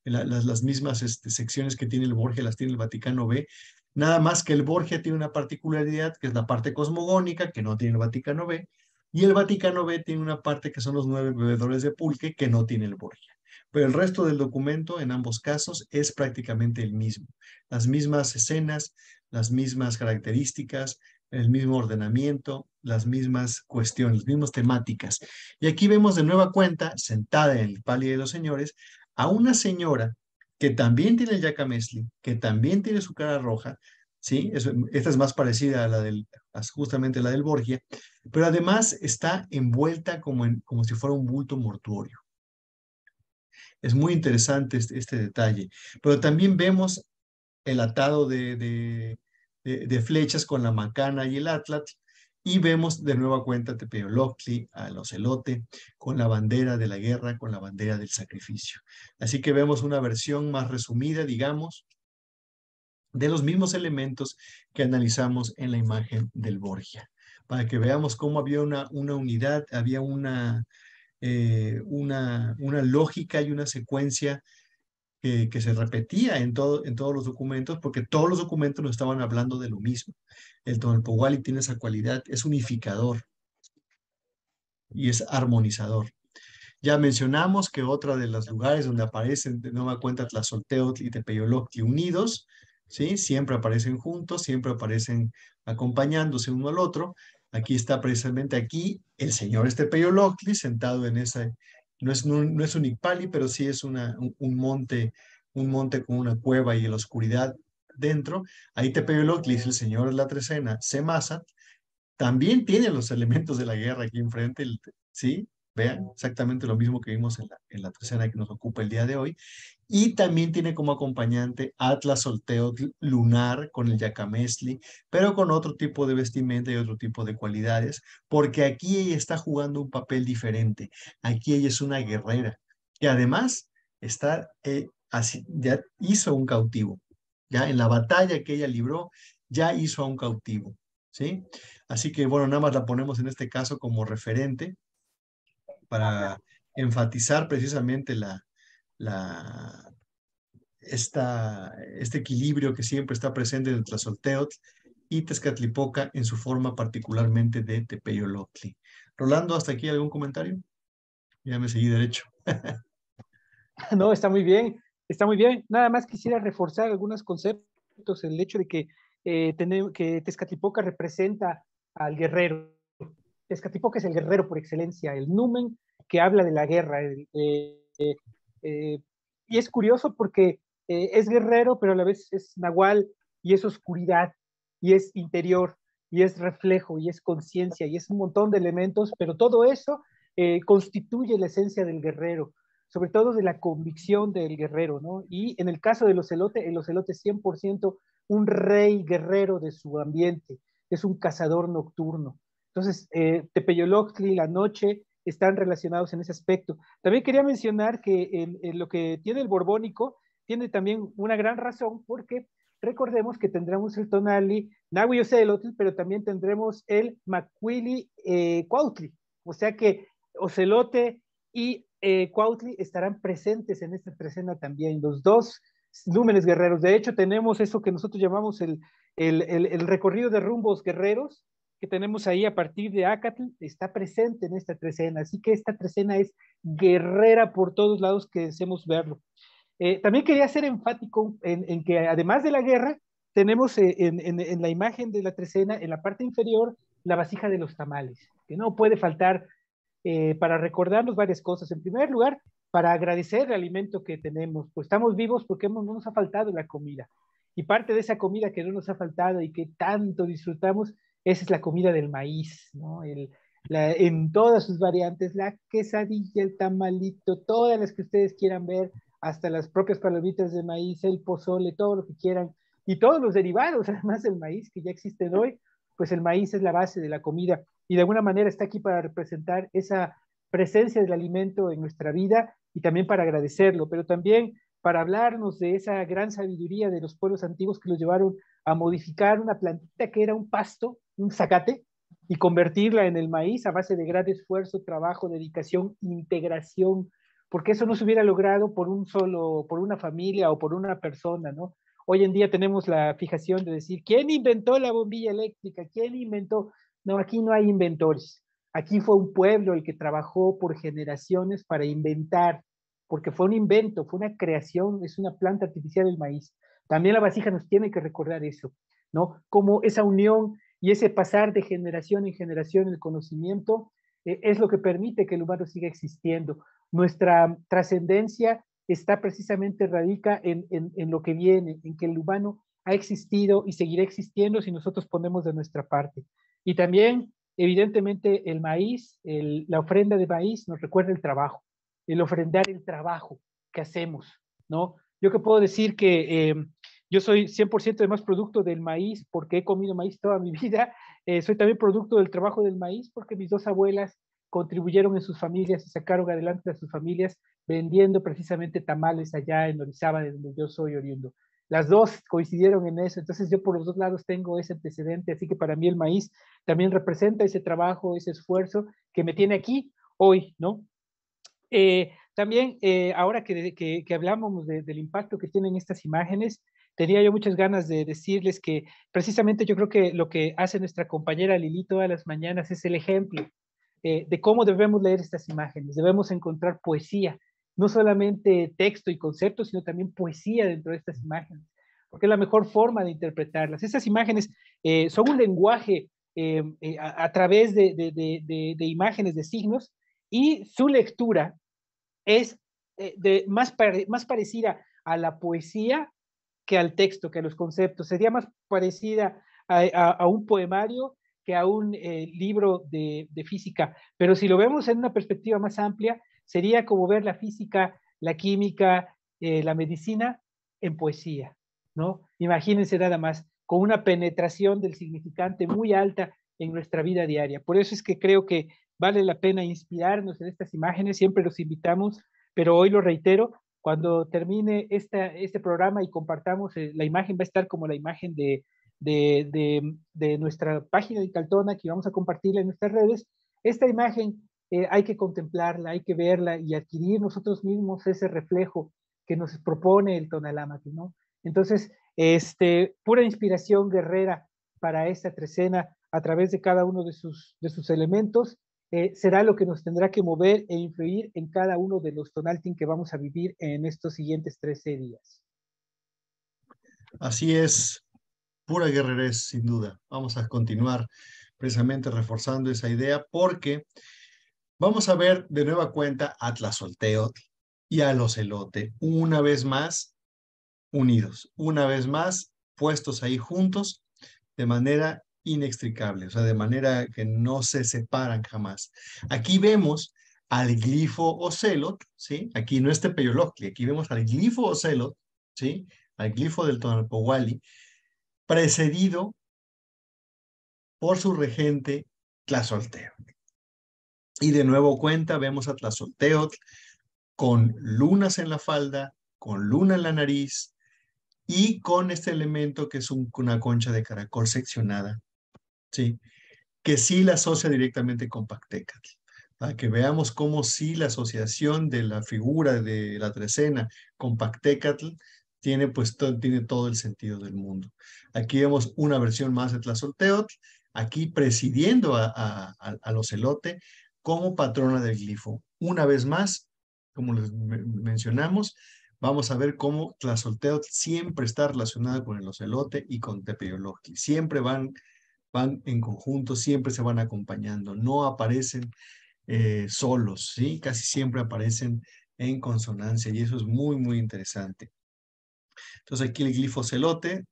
las mismas secciones que tiene el Borgia, las tiene el Vaticano B. Nada más que el Borgia tiene una particularidad, que es la parte cosmogónica, que no tiene el Vaticano B, y el Vaticano B tiene una parte que son los 9 bebedores de pulque, que no tiene el Borgia. Pero el resto del documento, en ambos casos, es prácticamente el mismo. Las mismas escenas, las mismas características, el mismo ordenamiento, las mismas cuestiones, las mismas temáticas. Y aquí vemos de nueva cuenta, sentada en el palio de los señores, a una señora que también tiene el yacamesli, que también tiene su cara roja, ¿sí? Esta es más parecida a justamente la del Borgia, pero además está envuelta como si fuera un bulto mortuorio. Es muy interesante este detalle. Pero también vemos el atado de flechas con la macana y el atlatl, y vemos de nueva cuenta a Tepeoloctli, al Ocelote, con la bandera de la guerra, con la bandera del sacrificio. Así que vemos una versión más resumida, digamos, de los mismos elementos que analizamos en la imagen del Borgia, para que veamos cómo había una unidad, había una lógica y una secuencia que se repetía en todos los documentos, porque todos los documentos nos estaban hablando de lo mismo. El Tonalpohualli tiene esa cualidad, es unificador y es armonizador. Ya mencionamos que otra de los lugares donde aparecen de nueva cuenta Tlazolteotl y Tepeyoloctli unidos, ¿sí? Siempre aparecen juntos, siempre aparecen acompañándose uno al otro. Aquí está precisamente aquí el señor Tepeyoloctli sentado en esa, no es un Icpali, pero sí es un monte con una cueva y la oscuridad dentro. Ahí Tepeyoloctli es el señor de la trecena, Semasa, también tiene los elementos de la guerra aquí enfrente, ¿sí? Vean, exactamente lo mismo que vimos en la trecena que nos ocupa el día de hoy. Y también tiene como acompañante Atlas Solteotl lunar con el Yacamesli, pero con otro tipo de vestimenta y otro tipo de cualidades, porque aquí ella está jugando un papel diferente. Aquí ella es una guerrera, que además ya hizo un cautivo. Ya en la batalla que ella libró, ya hizo a un cautivo, ¿sí? Así que, bueno, nada más la ponemos en este caso como referente para enfatizar precisamente la, este equilibrio que siempre está presente entre Tlazolteotl y Tezcatlipoca en su forma particularmente de Tepeyoloctli. Rolando, ¿hasta aquí algún comentario? Ya me seguí derecho. No, está muy bien, está muy bien. Nada más quisiera reforzar algunos conceptos, el hecho de que Tezcatlipoca representa al guerrero. Tezcatlipoca es el guerrero por excelencia, el numen que habla de la guerra. Y es curioso porque es guerrero, pero a la vez es nahual y es oscuridad y es interior y es reflejo y es conciencia y es un montón de elementos, pero todo eso constituye la esencia del guerrero, sobre todo de la convicción del guerrero, ¿no? Y en el caso del ocelote, el ocelote es 100% un rey guerrero de su ambiente, es un cazador nocturno. Entonces, Tepeyoloctli y la noche están relacionados en ese aspecto. También quería mencionar que en lo que tiene el borbónico, tiene también una gran razón, porque recordemos que tendremos el tonali Nahui Ocelotl, pero también tendremos el Macuili Cuautli. O sea que Ocelote y Cuautli estarán presentes en esta trecena también. Los dos númenes guerreros. De hecho, tenemos eso que nosotros llamamos el recorrido de rumbos guerreros, que tenemos ahí a partir de Acatl, está presente en esta trecena. Así que esta trecena es guerrera por todos lados que deseemos verlo. También quería ser enfático en que además de la guerra, tenemos en la imagen de la trecena, en la parte inferior, la vasija de los tamales, que no puede faltar para recordarnos varias cosas. En primer lugar, para agradecer el alimento que tenemos, pues estamos vivos porque no nos ha faltado la comida. Y parte de esa comida que no nos ha faltado y que tanto disfrutamos, esa es la comida del maíz, ¿no? En todas sus variantes, la quesadilla, el tamalito, todas las que ustedes quieran ver, hasta las propias palomitas de maíz, el pozole, todo lo que quieran, y todos los derivados, además del maíz que ya existen hoy, pues el maíz es la base de la comida y de alguna manera está aquí para representar esa presencia del alimento en nuestra vida y también para agradecerlo, pero también para hablarnos de esa gran sabiduría de los pueblos antiguos que los llevaron a modificar una plantita que era un pasto, un zacate, y convertirla en el maíz a base de gran esfuerzo, trabajo, dedicación, integración, porque eso no se hubiera logrado por por una familia o por una persona, ¿no? Hoy en día tenemos la fijación de decir, ¿quién inventó la bombilla eléctrica? ¿Quién inventó? No, aquí no hay inventores. Aquí fue un pueblo el que trabajó por generaciones para inventar, porque fue un invento, fue una creación, es una planta artificial el maíz. También la vasija nos tiene que recordar eso, ¿no? Como esa unión y ese pasar de generación en generación el conocimiento es lo que permite que el humano siga existiendo. Nuestra trascendencia está precisamente radica en lo que viene, en que el humano ha existido y seguirá existiendo si nosotros ponemos de nuestra parte. Y también, evidentemente, el maíz, la ofrenda de maíz nos recuerda el trabajo, el ofrendar el trabajo que hacemos, ¿no? Yo que puedo decir que yo soy 100% además producto del maíz porque he comido maíz toda mi vida, soy también producto del trabajo del maíz porque mis dos abuelas contribuyeron en sus familias y sacaron adelante a sus familias vendiendo precisamente tamales allá en Orizaba, de donde yo soy oriundo. Las dos coincidieron en eso, entonces yo por los dos lados tengo ese antecedente, así que para mí el maíz también representa ese trabajo, ese esfuerzo que me tiene aquí hoy, ¿no? También, ahora que hablamos del impacto que tienen estas imágenes, tenía yo muchas ganas de decirles que precisamente yo creo que lo que hace nuestra compañera Lili todas las mañanas es el ejemplo de cómo debemos leer estas imágenes. Debemos encontrar poesía, no solamente texto y conceptos, sino también poesía dentro de estas imágenes, porque es la mejor forma de interpretarlas. Estas imágenes son un lenguaje a través de imágenes, de signos, y su lectura es más parecida a la poesía que al texto, que a los conceptos. Sería más parecida a un poemario que a un libro de física. Pero si lo vemos en una perspectiva más amplia, sería como ver la física, la química, la medicina en poesía, ¿no? Imagínense nada más, con una penetración del significante muy alta en nuestra vida diaria. Por eso es que creo que vale la pena inspirarnos en estas imágenes, siempre los invitamos, pero hoy lo reitero, cuando termine este programa y compartamos, la imagen va a estar como la imagen de nuestra página de Caltona, que vamos a compartirla en nuestras redes. Esta imagen hay que contemplarla, hay que verla y adquirir nosotros mismos ese reflejo que nos propone el Tonalámatl, ¿no? Entonces, pura inspiración guerrera para esta trecena a través de cada uno de sus elementos, será lo que nos tendrá que mover e influir en cada uno de los Tonaltin que vamos a vivir en estos siguientes 13 días. Así es, pura guerrerez, sin duda. Vamos a continuar precisamente reforzando esa idea porque vamos a ver de nueva cuenta a Tlazolteotl y a los Elote, una vez más unidos, una vez más puestos ahí juntos de manera inextricable, o sea, de manera que no se separan jamás. Aquí vemos al glifo Ocelot, ¿sí? Aquí no es Tepeyoloctli, aquí vemos al glifo Ocelot, ¿sí? Al glifo del Tonalpohualli, precedido por su regente Tlazolteotl. Y de nuevo cuenta, vemos a Tlazolteotl con lunas en la falda, con luna en la nariz y con este elemento que es una concha de caracol seccionada, ¿sí? Que sí la asocia directamente con Pactécatl, para que veamos cómo sí la asociación de la figura de la trecena con Pactécatl tiene pues tiene todo el sentido del mundo. Aquí vemos una versión más de Tlazolteotl, aquí presidiendo al ocelote como patrona del glifo. Una vez más, como les mencionamos, vamos a ver cómo Tlazolteotl siempre está relacionado con el ocelote y con Tepeyolojtli. Siempre van en conjunto, siempre se van acompañando, no aparecen solos, ¿sí? Casi siempre aparecen en consonancia y eso es muy, muy interesante. Entonces aquí el glifo ocelote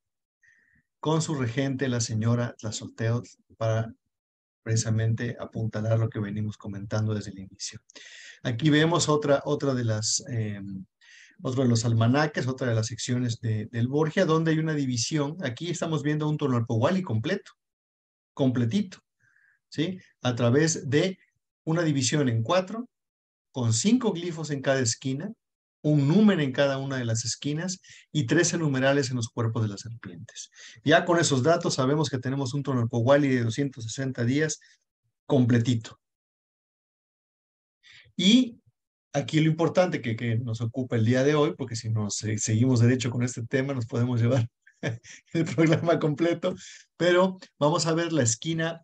con su regente, la señora Tlazolteotl, para precisamente apuntalar lo que venimos comentando desde el inicio. Aquí vemos otro de los almanaques, otra de las secciones del Borgia, donde hay una división. Aquí estamos viendo un Tonalpohualli completito, ¿sí? A través de una división en 4, con 5 glifos en cada esquina, un número en cada una de las esquinas y 13 numerales en los cuerpos de las serpientes. Ya con esos datos sabemos que tenemos un Tonalpohualli de 260 días completito. Y aquí lo importante que nos ocupa el día de hoy, porque si nos seguimos derecho con este tema, nos podemos llevar el programa completo, pero vamos a ver la esquina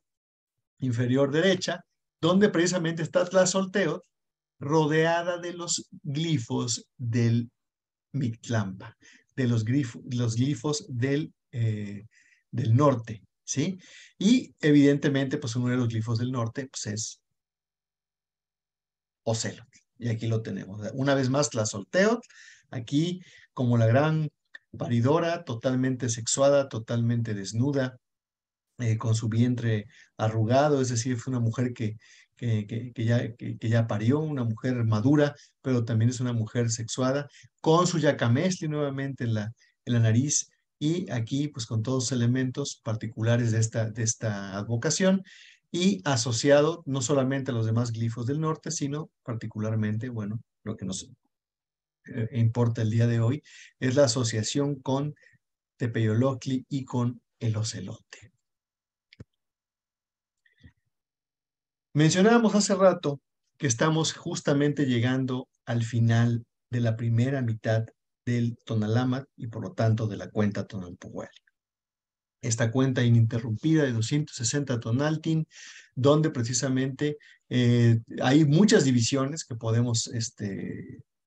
inferior derecha, donde precisamente está Tlazolteotl, rodeada de los glifos del Mictlampa, de los glifos del norte, ¿sí? Y evidentemente, pues uno de los glifos del norte, pues es Ocelotl. Y aquí lo tenemos. Una vez más, Tlazolteotl, aquí como la gran paridora, totalmente sexuada, totalmente desnuda, con su vientre arrugado, es decir, fue una mujer que ya parió, una mujer madura, pero también es una mujer sexuada, con su yacamestli nuevamente en la nariz, y aquí pues con todos los elementos particulares de esta advocación, y asociado no solamente a los demás glifos del norte, sino particularmente, bueno, lo que nos importa el día de hoy, es la asociación con Tepeyolojtli y con el ocelote. Mencionábamos hace rato que estamos justamente llegando al final de la primera mitad del Tonalámatl y por lo tanto de la cuenta Tonalpohualli. Esta cuenta ininterrumpida de 260 Tonaltin, donde precisamente hay muchas divisiones que podemos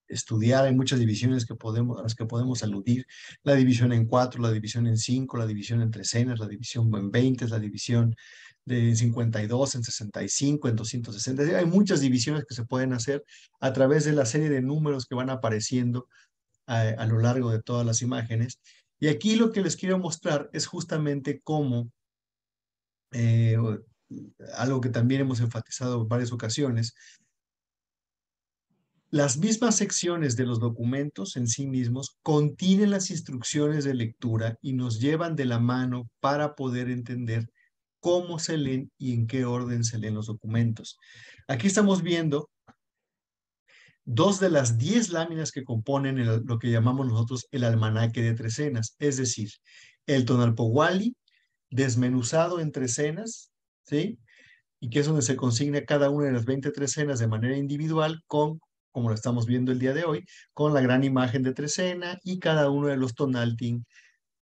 estudiar, hay muchas divisiones a las que podemos aludir, la división en 4, la división en 5, la división en trecenas, la división en 20, la división de 52, en 65, en 260. Hay muchas divisiones que se pueden hacer a través de la serie de números que van apareciendo a lo largo de todas las imágenes. Y aquí lo que les quiero mostrar es justamente cómo, algo que también hemos enfatizado en varias ocasiones, las mismas secciones de los documentos en sí mismos contienen las instrucciones de lectura y nos llevan de la mano para poder entender cómo se leen y en qué orden se leen los documentos. Aquí estamos viendo 2 de las 10 láminas que componen lo que llamamos nosotros el almanaque de trecenas, es decir, el Tonalpohualli desmenuzado en trecenas, ¿sí? Y que es donde se consigna cada una de las 20 trecenas de manera individual como lo estamos viendo el día de hoy, con la gran imagen de trecena y cada uno de los tonaltin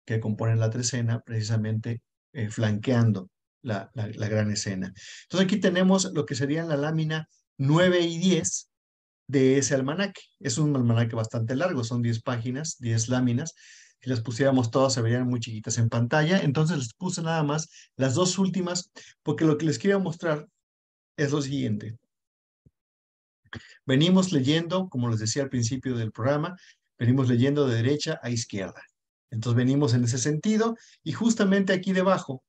que componen la trecena, precisamente flanqueando la gran escena. Entonces aquí tenemos lo que serían la lámina 9 y 10 de ese almanaque. Es un almanaque bastante largo, son 10 páginas, 10 láminas. Si las pusiéramos todas se verían muy chiquitas en pantalla, entonces les puse nada más las 2 últimas, porque lo que les quiero mostrar es lo siguiente. Venimos leyendo, como les decía al principio del programa, venimos leyendo de derecha a izquierda. Entonces venimos en ese sentido y justamente aquí debajo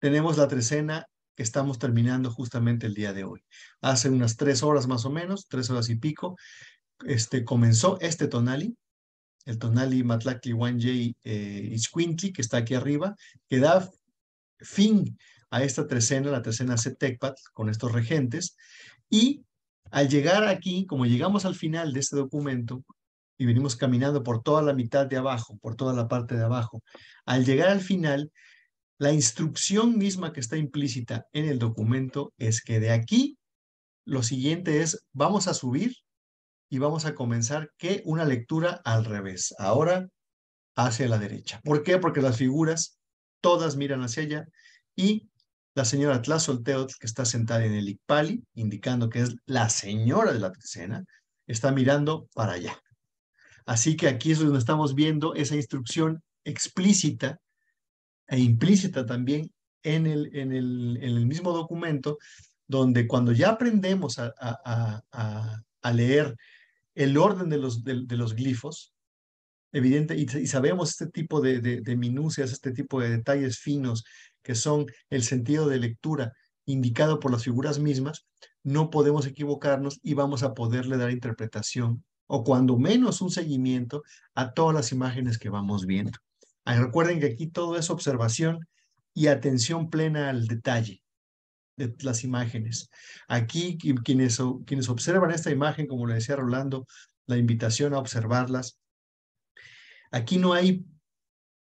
tenemos la trecena que estamos terminando justamente el día de hoy. Hace unas 3 horas más o menos, 3 horas y pico, comenzó este tonali, el tonali Matlactli Wanjay Itzcuintli, que está aquí arriba, que da fin a esta trecena, la trecena Setecpatl, con estos regentes, y al llegar aquí, como llegamos al final de este documento, y venimos caminando por toda la mitad de abajo, por toda la parte de abajo, al llegar al final, la instrucción misma que está implícita en el documento es que de aquí, lo siguiente es, vamos a subir y vamos a comenzar que una lectura al revés. Ahora hacia la derecha. ¿Por qué? Porque las figuras todas miran hacia allá y la señora Tlazolteotl, que está sentada en el Icpali, indicando que es la señora de la trecena, está mirando para allá. Así que aquí es donde estamos viendo esa instrucción explícita e implícita también en el mismo documento, donde cuando ya aprendemos a leer el orden de los glifos, evidente, y sabemos este tipo de minucias, este tipo de detalles finos que son el sentido de lectura indicado por las figuras mismas, no podemos equivocarnos y vamos a poderle dar interpretación o cuando menos un seguimiento a todas las imágenes que vamos viendo. Recuerden que aquí todo es observación y atención plena al detalle de las imágenes. Aquí quienes observan esta imagen, como le decía Rolando, la invitación a observarlas. Aquí no hay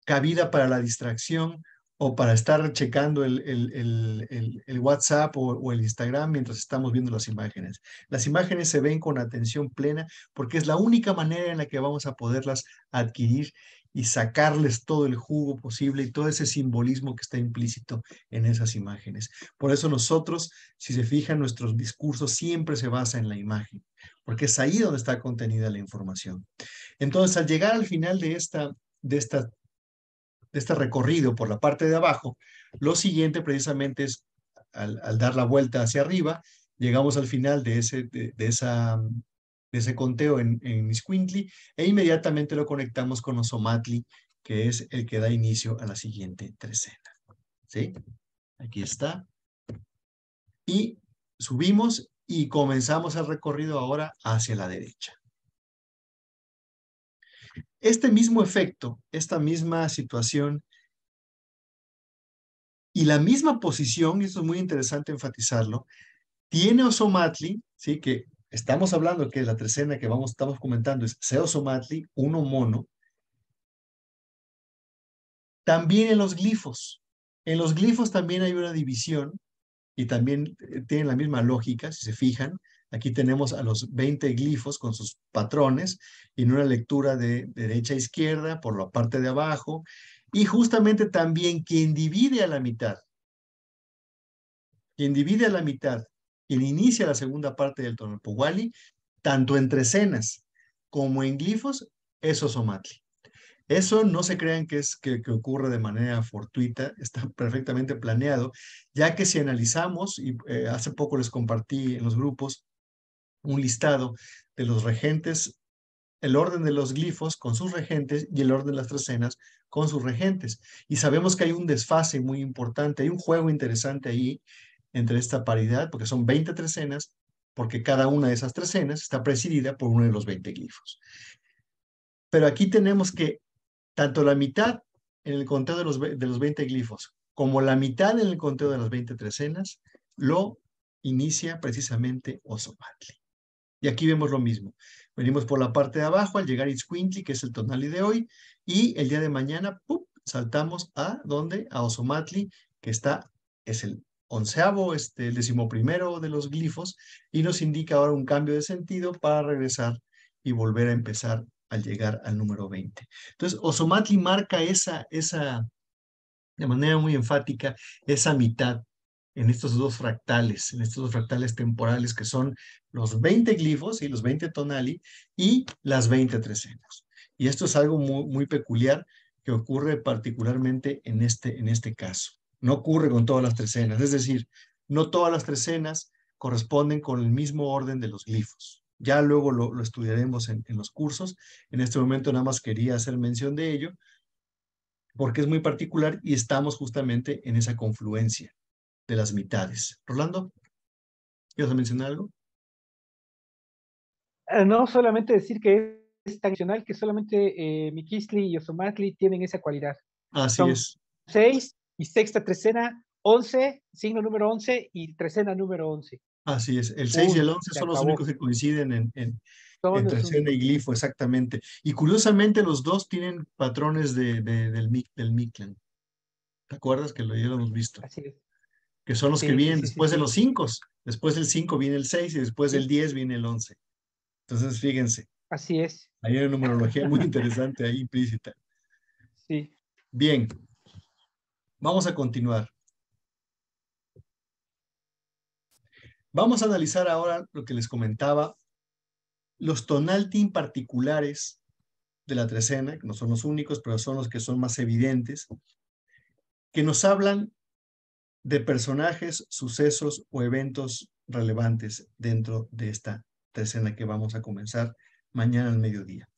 cabida para la distracción o para estar checando el WhatsApp o el Instagram mientras estamos viendo las imágenes. Las imágenes se ven con atención plena porque es la única manera en la que vamos a poderlas adquirir y sacarles todo el jugo posible y todo ese simbolismo que está implícito en esas imágenes. Por eso nosotros, si se fijan, nuestros discursos siempre se basa en la imagen, porque es ahí donde está contenida la información. Entonces, al llegar al final de este recorrido por la parte de abajo, lo siguiente precisamente es, al dar la vuelta hacia arriba, llegamos al final de ese conteo en Iscuintli e inmediatamente lo conectamos con Ozomatli, que es el que da inicio a la siguiente trecena. ¿Sí? Aquí está. Y subimos y comenzamos el recorrido ahora hacia la derecha. Este mismo efecto, esta misma situación y la misma posición, y esto es muy interesante enfatizarlo, tiene Ozomatli, ¿sí? Que estamos hablando que la trecena que estamos comentando es Seosomatli, uno mono, también en los glifos. En los glifos también hay una división y también tienen la misma lógica, si se fijan. Aquí tenemos a los 20 glifos con sus patrones y en una lectura de derecha a izquierda por la parte de abajo. Y justamente también quien divide a la mitad, quien inicia la segunda parte del Tonalpohualli, tanto en trecenas como en glifos, es Ozomatli. Eso no se crean que ocurre de manera fortuita, está perfectamente planeado, ya que si analizamos, y hace poco les compartí en los grupos un listado de los regentes, el orden de los glifos con sus regentes y el orden de las trecenas con sus regentes. Y sabemos que hay un desfase muy importante, hay un juego interesante ahí entre esta paridad, porque son 20 trecenas, porque cada una de esas trecenas está presidida por uno de los 20 glifos. Pero aquí tenemos que tanto la mitad en el conteo de los 20 glifos como la mitad en el conteo de las 20 trecenas lo inicia precisamente Ozomatli. Y aquí vemos lo mismo. Venimos por la parte de abajo al llegar a Itzcuintli, que es el tonali de hoy, y el día de mañana, ¡pum!, saltamos a ¿dónde? A Ozomatli, que es el 11avo, el 11º de los glifos, y nos indica ahora un cambio de sentido para regresar y volver a empezar al llegar al número 20. Entonces, Ozomatli marca de manera muy enfática, esa mitad en estos dos fractales temporales que son los 20 glifos y los 20 tonali y las 20 trecenas. Y esto es algo muy, muy peculiar que ocurre particularmente en este caso. No ocurre con todas las trecenas, es decir, no todas las trecenas corresponden con el mismo orden de los glifos. Ya luego lo estudiaremos en los cursos. En este momento nada más quería hacer mención de ello porque es muy particular y estamos justamente en esa confluencia de las mitades. Rolando, ¿quieres mencionar algo? No solamente decir que es tan excepcional que solamente Miquisli y Ozomatli tienen esa cualidad. Así Son es, 6 y sexta trecena, 11, signo número 11 y trecena número 11. así es. El 6 y el Punto, 11 se son los acabó. únicos que coinciden Son en los trecena y únicos. glifo, exactamente. Y curiosamente los dos tienen patrones del Mictlán. ¿Te acuerdas que ya lo hemos visto? Así es. Que son los que Sí, sí, vienen sí, sí, después de sí. los 5. Después del 5 viene el 6 y después del Sí, 10 viene el 11. Entonces, fíjense, Así es. hay una numerología muy interesante ahí implícita. Sí. Bien, vamos a continuar. Vamos a analizar ahora lo que les comentaba, los tonaltin particulares de la trecena, que no son los únicos, pero son los que son más evidentes, que nos hablan de personajes, sucesos o eventos relevantes dentro de esta trecena que vamos a comenzar mañana al mediodía.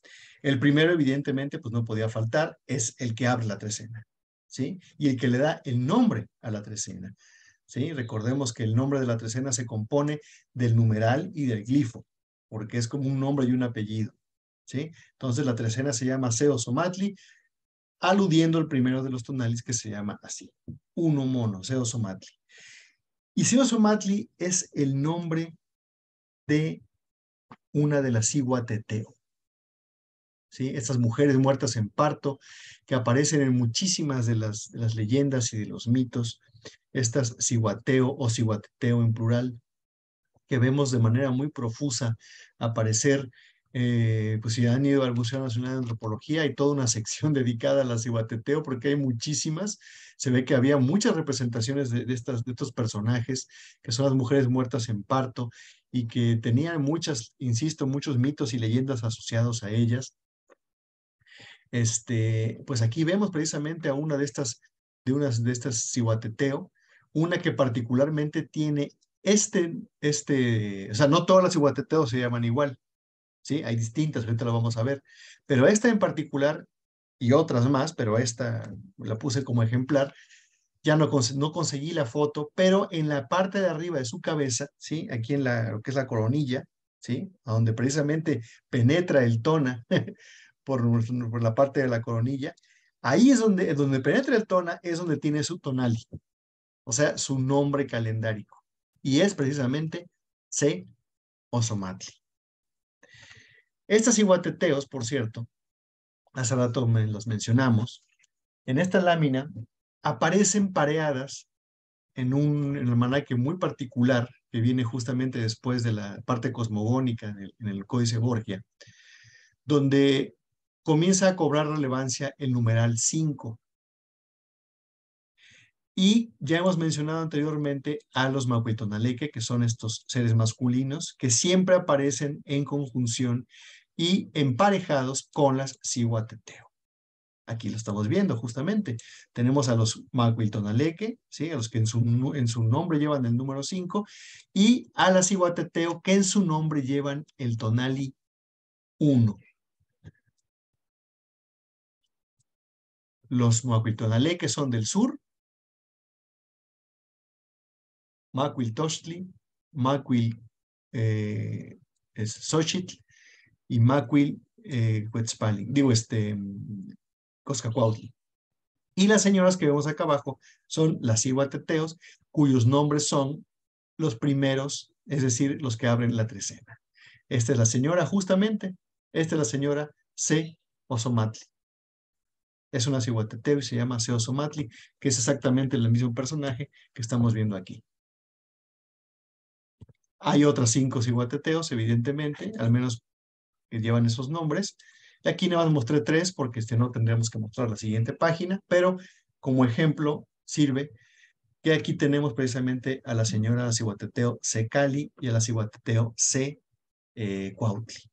El primero, evidentemente, pues no podía faltar, es el que abre la trecena, ¿sí? Y el que le da el nombre a la trecena, ¿sí? Recordemos que el nombre de la trecena se compone del numeral y del glifo, porque es como un nombre y un apellido, ¿sí? Entonces la trecena se llama Seo Somatli, aludiendo al primero de los tonales que se llama así, Uno Mono, Seo Somatli. Y Seo Somatli es el nombre de una de las Cihuateteo, ¿sí? Estas mujeres muertas en parto que aparecen en muchísimas de las leyendas y de los mitos, estas Cihuateo o Cihuateteo en plural, que vemos de manera muy profusa aparecer, pues si han ido al Museo Nacional de Antropología, hay toda una sección dedicada a la Cihuateteo porque hay muchísimas, se ve que había muchas representaciones de estos personajes, que son las mujeres muertas en parto, y que tenían muchas, insisto, muchos mitos y leyendas asociados a ellas. Pues aquí vemos precisamente a una de estas Cihuateteo, una que particularmente tiene o sea, no todas las Cihuateteo se llaman igual, ¿sí? Hay distintas, ahorita lo vamos a ver, pero esta en particular y otras más, pero esta la puse como ejemplar, ya no conseguí la foto, pero en la parte de arriba de su cabeza, ¿sí? Aquí en lo que es la coronilla, ¿sí? A donde precisamente penetra el tona por la parte de la coronilla, ahí es donde penetra el tona, es donde tiene su tonali, o sea, su nombre calendárico. Y es precisamente C o Somatli. Estas iguateteos, por cierto, hace rato los mencionamos, en esta lámina aparecen pareadas en un almanaque muy particular que viene justamente después de la parte cosmogónica en el Códice Borgia, donde comienza a cobrar relevancia el numeral 5. Y ya hemos mencionado anteriormente a los Mahuitonaleque, que son estos seres masculinos que siempre aparecen en conjunción y emparejados con las Cihuateteo. Aquí lo estamos viendo justamente. Tenemos a los Mahuitonaleque, ¿sí? A los que en su nombre llevan el número 5, y a las Cihuateteo que en su nombre llevan el tonali 1. Los Mahuitonaleque son del sur, Macuiltochtli, Macuil Xochitl y Macuil Quetzalcoatl, digo, Coscacuautli. Y las señoras que vemos acá abajo son las Cihuateteos, cuyos nombres son los primeros, es decir, los que abren la trecena. Esta es la señora, justamente, esta es la señora C. Osomatli. Es una Cihuateteo y se llama C. Osomatli, que es exactamente el mismo personaje que estamos viendo aquí. Hay otras 5 cihuateteos, evidentemente, al menos que llevan esos nombres. Y aquí nada más mostré 3 porque no tendríamos que mostrar la siguiente página, pero como ejemplo sirve que aquí tenemos precisamente a la señora Cihuateteo C. Cali y a la Cihuateteo C. Cuautli.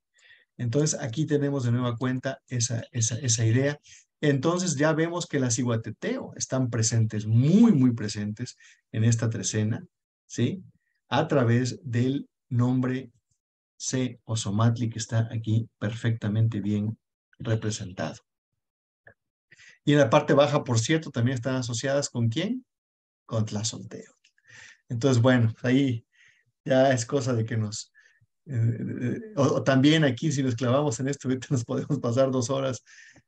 Entonces aquí tenemos de nueva cuenta esa idea. Entonces ya vemos que las Cihuateteo están presentes, muy, muy presentes en esta trecena, ¿sí? A través del nombre C o Somatli que está aquí perfectamente bien representado. Y en la parte baja, por cierto, también están asociadas ¿con quién? Con Tlazolteo. Entonces, bueno, ahí ya es cosa de que o también aquí, si nos clavamos en esto, ahorita nos podemos pasar 2 horas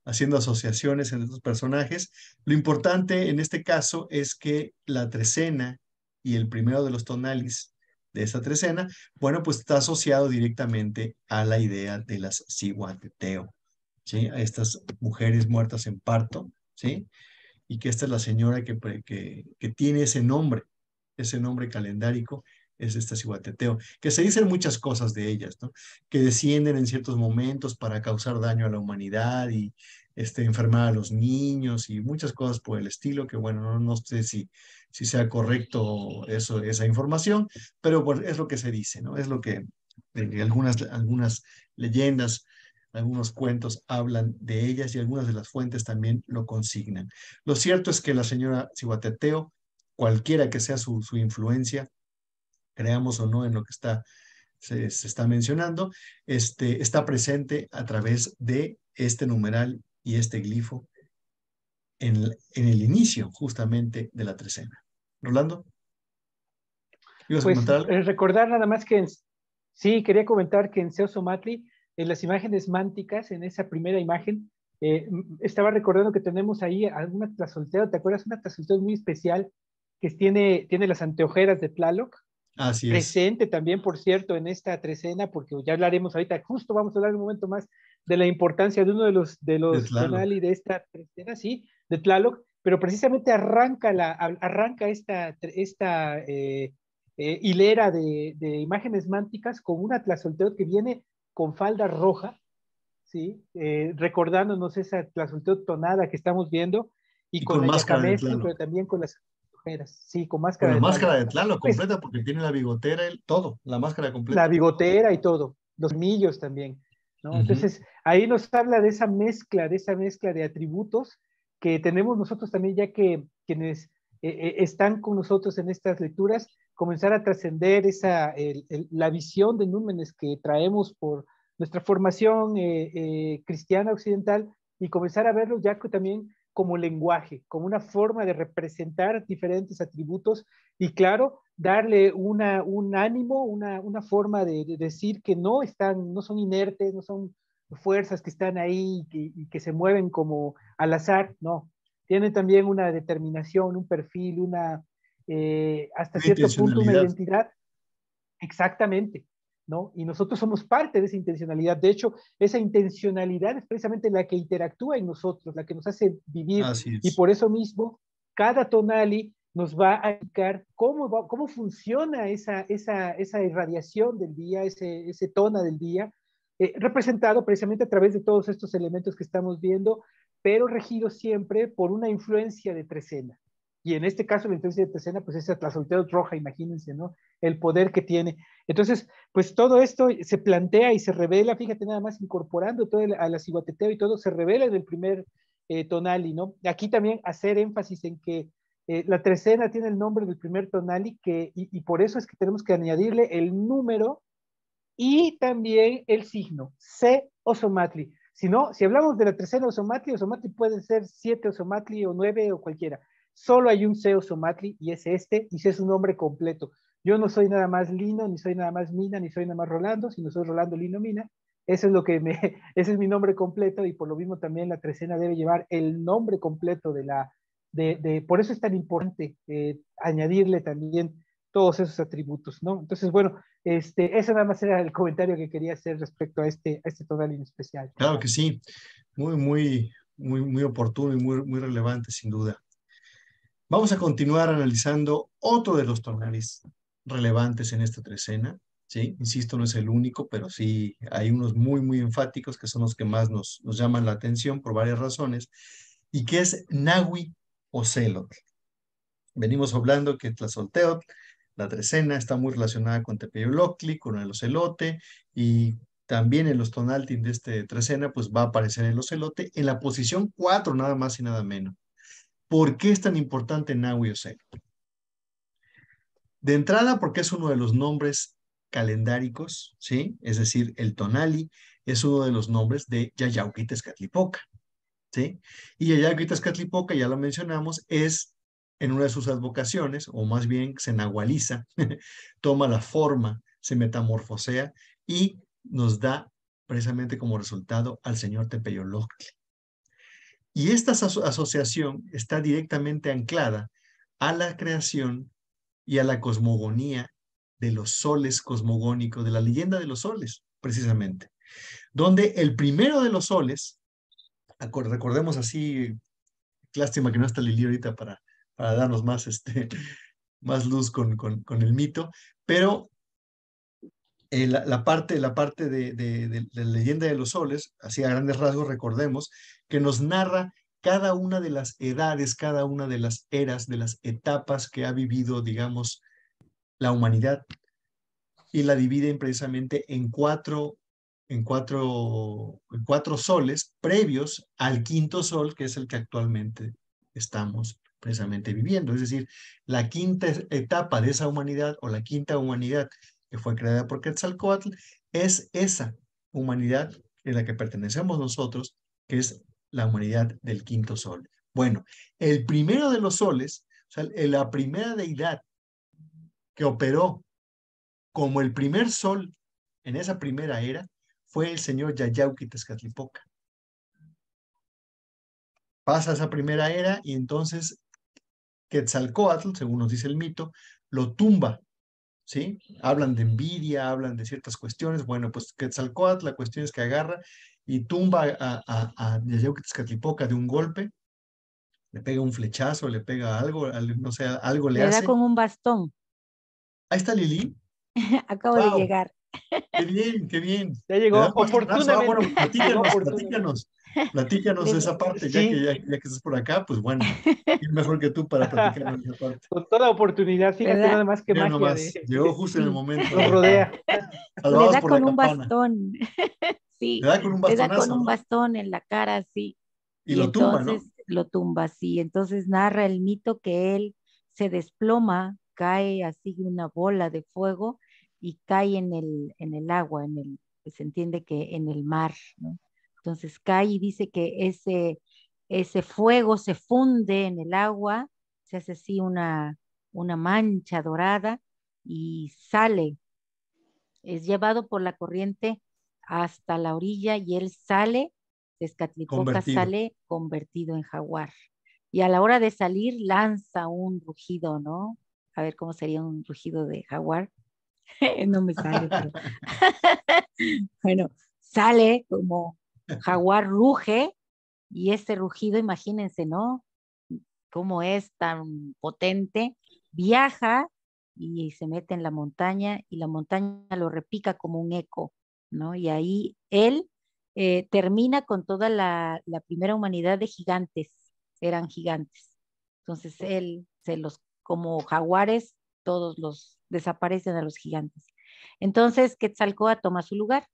haciendo asociaciones entre estos personajes. Lo importante en este caso es que la trecena y el primero de los tonalis de esta trecena, bueno, pues está asociado directamente a la idea de las Cihuateteo, ¿sí? A estas mujeres muertas en parto, ¿sí? Y que esta es la señora que tiene ese nombre calendárico es esta Cihuateteo, que se dicen muchas cosas de ellas, ¿no? Que descienden en ciertos momentos para causar daño a la humanidad y enfermar a los niños y muchas cosas por el estilo, que bueno, no sé si sea correcto eso, esa información, pero pues, es lo que se dice, ¿no? Es lo que algunas leyendas, algunos cuentos hablan de ellas y algunas de las fuentes también lo consignan. Lo cierto es que la señora Cihuateteo, cualquiera que sea su influencia, creamos o no en lo que se está mencionando, está presente a través de este numeral y este glifo en el inicio justamente de la trecena. Rolando, ¿ibas a Pues comentar algo? recordar nada más que sí, quería comentar que en Seosomatli, en las imágenes mánticas, en esa primera imagen, estaba recordando que tenemos ahí alguna tlazolteo, ¿te acuerdas? Una tlazolteo muy especial que tiene las anteojeras de Tlaloc, Así es, presente también, por cierto, en esta trecena, porque ya hablaremos ahorita, justo vamos a hablar un momento más de la importancia de uno de de los Tlaloc. tonali de esta trecena, sí, de Tlaloc, pero precisamente arranca esta hilera de imágenes mánticas con una tlazolteotl que viene con falda roja, ¿sí? Recordándonos esa tlazolteotl tonada que estamos viendo, y Y con con la máscara de yacamestli, pero Tlaloc. también con las ojeras, sí, con Con máscara la de Tlaloc. máscara de Tlaloc Pues completa, porque tiene la bigotera, todo, la máscara la completa. bigotera y todo, los millos también, ¿no? Ujú. Entonces, ahí nos habla de esa mezcla de atributos que tenemos nosotros también, ya que quienes están con nosotros en estas lecturas, comenzar a trascender la visión de númenes que traemos por nuestra formación cristiana occidental, y comenzar a verlo ya también como lenguaje, como una forma de representar diferentes atributos, y claro, darle un ánimo, una forma de decir que no son inertes, no son fuerzas que están ahí y que se mueven como al azar, no. Tienen también una determinación, un perfil, hasta Una cierto punto una intencionalidad. identidad, exactamente, ¿no? Y nosotros somos parte de esa intencionalidad. De hecho, esa intencionalidad es precisamente la que interactúa en nosotros, la que nos hace vivir, Así y es. por eso mismo cada tonali nos va a indicar cómo funciona esa irradiación del día, ese tona del día, representado precisamente a través de todos estos elementos que estamos viendo, pero regido siempre por una influencia de trecena. Y en este caso, la influencia de trecena, pues es la Tlazolteotl roja, imagínense, ¿no? El poder que tiene. Entonces, pues todo esto se plantea y se revela, fíjate, nada más incorporando todo a la ciguateteo y todo, se revela en el primer tonali, ¿no? Aquí también hacer énfasis en que la trecena tiene el nombre del primer tonali, y por eso es que tenemos que añadirle el número y también el signo, C osomatli. Si no, si hablamos de la trecena osomatli, osomatli puede ser 7 osomatli o 9 o cualquiera. Solo hay un C osomatli y es este, y ese es un nombre completo. Yo no soy nada más Lino, ni soy nada más Mina, ni soy nada más Rolando, sino soy Rolando Lino Mina. Eso es ese es mi nombre completo, y por lo mismo también la trecena debe llevar el nombre completo por eso es tan importante añadirle también todos esos atributos, ¿no? Entonces, bueno, ese nada más era el comentario que quería hacer respecto a este tonal en especial. Claro que sí. Muy oportuno y muy relevante, sin duda. Vamos a continuar analizando otro de los tonales relevantes en esta trecena, ¿sí? Insisto, no es el único, pero sí hay unos muy enfáticos que son los que más nos llaman la atención por varias razones, y que es Nahui o Celotl. Venimos hablando que Tlazolteotl, la trecena, está muy relacionada con Tepeyoloctli, con el ocelote, y también en los tonaltin de este trecena, pues va a aparecer el ocelote en la posición 4, nada más y nada menos. ¿Por qué es tan importante Nahui o Celotl? De entrada, porque es uno de los nombres calendáricos, ¿sí? Es decir, el tonali es uno de los nombres de Yayauquitezcatlipoca, ¿sí? Y Yayauquitezcatlipoca, ya lo mencionamos, es en una de sus advocaciones, o más bien se nahualiza, toma la forma, se metamorfosea y nos da precisamente como resultado al señor Tepeyoloctli. Y esta asociación está directamente anclada a la creación y a la cosmogonía de los soles cosmogónicos, de la leyenda de los soles, precisamente, donde el primero de los soles, recordemos así, lástima que no está Lili ahorita para darnos más más luz con el mito, pero la parte de la leyenda de los soles, así a grandes rasgos, recordemos que nos narra cada una de las edades, cada una de las eras, de las etapas que ha vivido, digamos, la humanidad, y la dividen precisamente en cuatro soles previos al quinto sol, que es el que actualmente estamos precisamente viviendo. Es decir, la quinta etapa de esa humanidad, o la quinta humanidad que fue creada por Quetzalcóatl, es esa humanidad en la que pertenecemos nosotros, que es la humanidad del quinto sol. Bueno, el primero de los soles, o sea, la primera deidad que operó como el primer sol en esa primera era, fue el señor Yayauqui Tezcatlipoca. Pasa esa primera era y entonces Quetzalcóatl, según nos dice el mito, lo tumba, ¿sí? Hablan de envidia, hablan de ciertas cuestiones. Bueno, pues Quetzalcóatl, la cuestión es que agarra y tumba a Yayauqui Tezcatlipoca de un golpe, le pega un flechazo, le pega algo, no sé, algo le Le da hace. con un bastón. Ahí está Lili. Acabo de ¡Wow! llegar. Qué bien, qué bien. Ya Le da llegó un bastonazo. Ah, bueno, oportunamente. Llegó oportunamente. platícanos de Le- esa parte, Sí, ya que estás por acá, pues bueno, ¿quién mejor que tú para platicarnos de esa parte? con toda oportunidad. Fíjate ¿Verdad? nada más que Mira magia nomás, llegó justo en el Sí, momento nos adecuado. rodea. le Salvados da por la con un campana. bastón. Le Sí, da con un le da con bastonazo, un ¿no? bastón en la cara, sí. Y Y lo tumba, ¿no? entonces lo tumba, sí. Entonces narra el mito que él se desploma, cae así una bola de fuego y cae en el agua, se entiende que en el mar, ¿no? Entonces cae y dice que ese fuego se funde en el agua, se hace así una mancha dorada y sale, es llevado por la corriente hasta la orilla y él sale, Tezcatlipoca Convertido. sale convertido en jaguar. Y a la hora de salir lanza un rugido, ¿no? A ver cómo sería un rugido de jaguar. No me sale, pero bueno, sale como jaguar ruge y ese rugido, imagínense, ¿no? Cómo es tan potente, viaja y se mete en la montaña y la montaña lo repica como un eco, ¿no? Y ahí él termina con toda la primera humanidad de gigantes, eran gigantes. Entonces él como jaguares, todos los desaparecen a los gigantes. Entonces Quetzalcóatl toma su lugar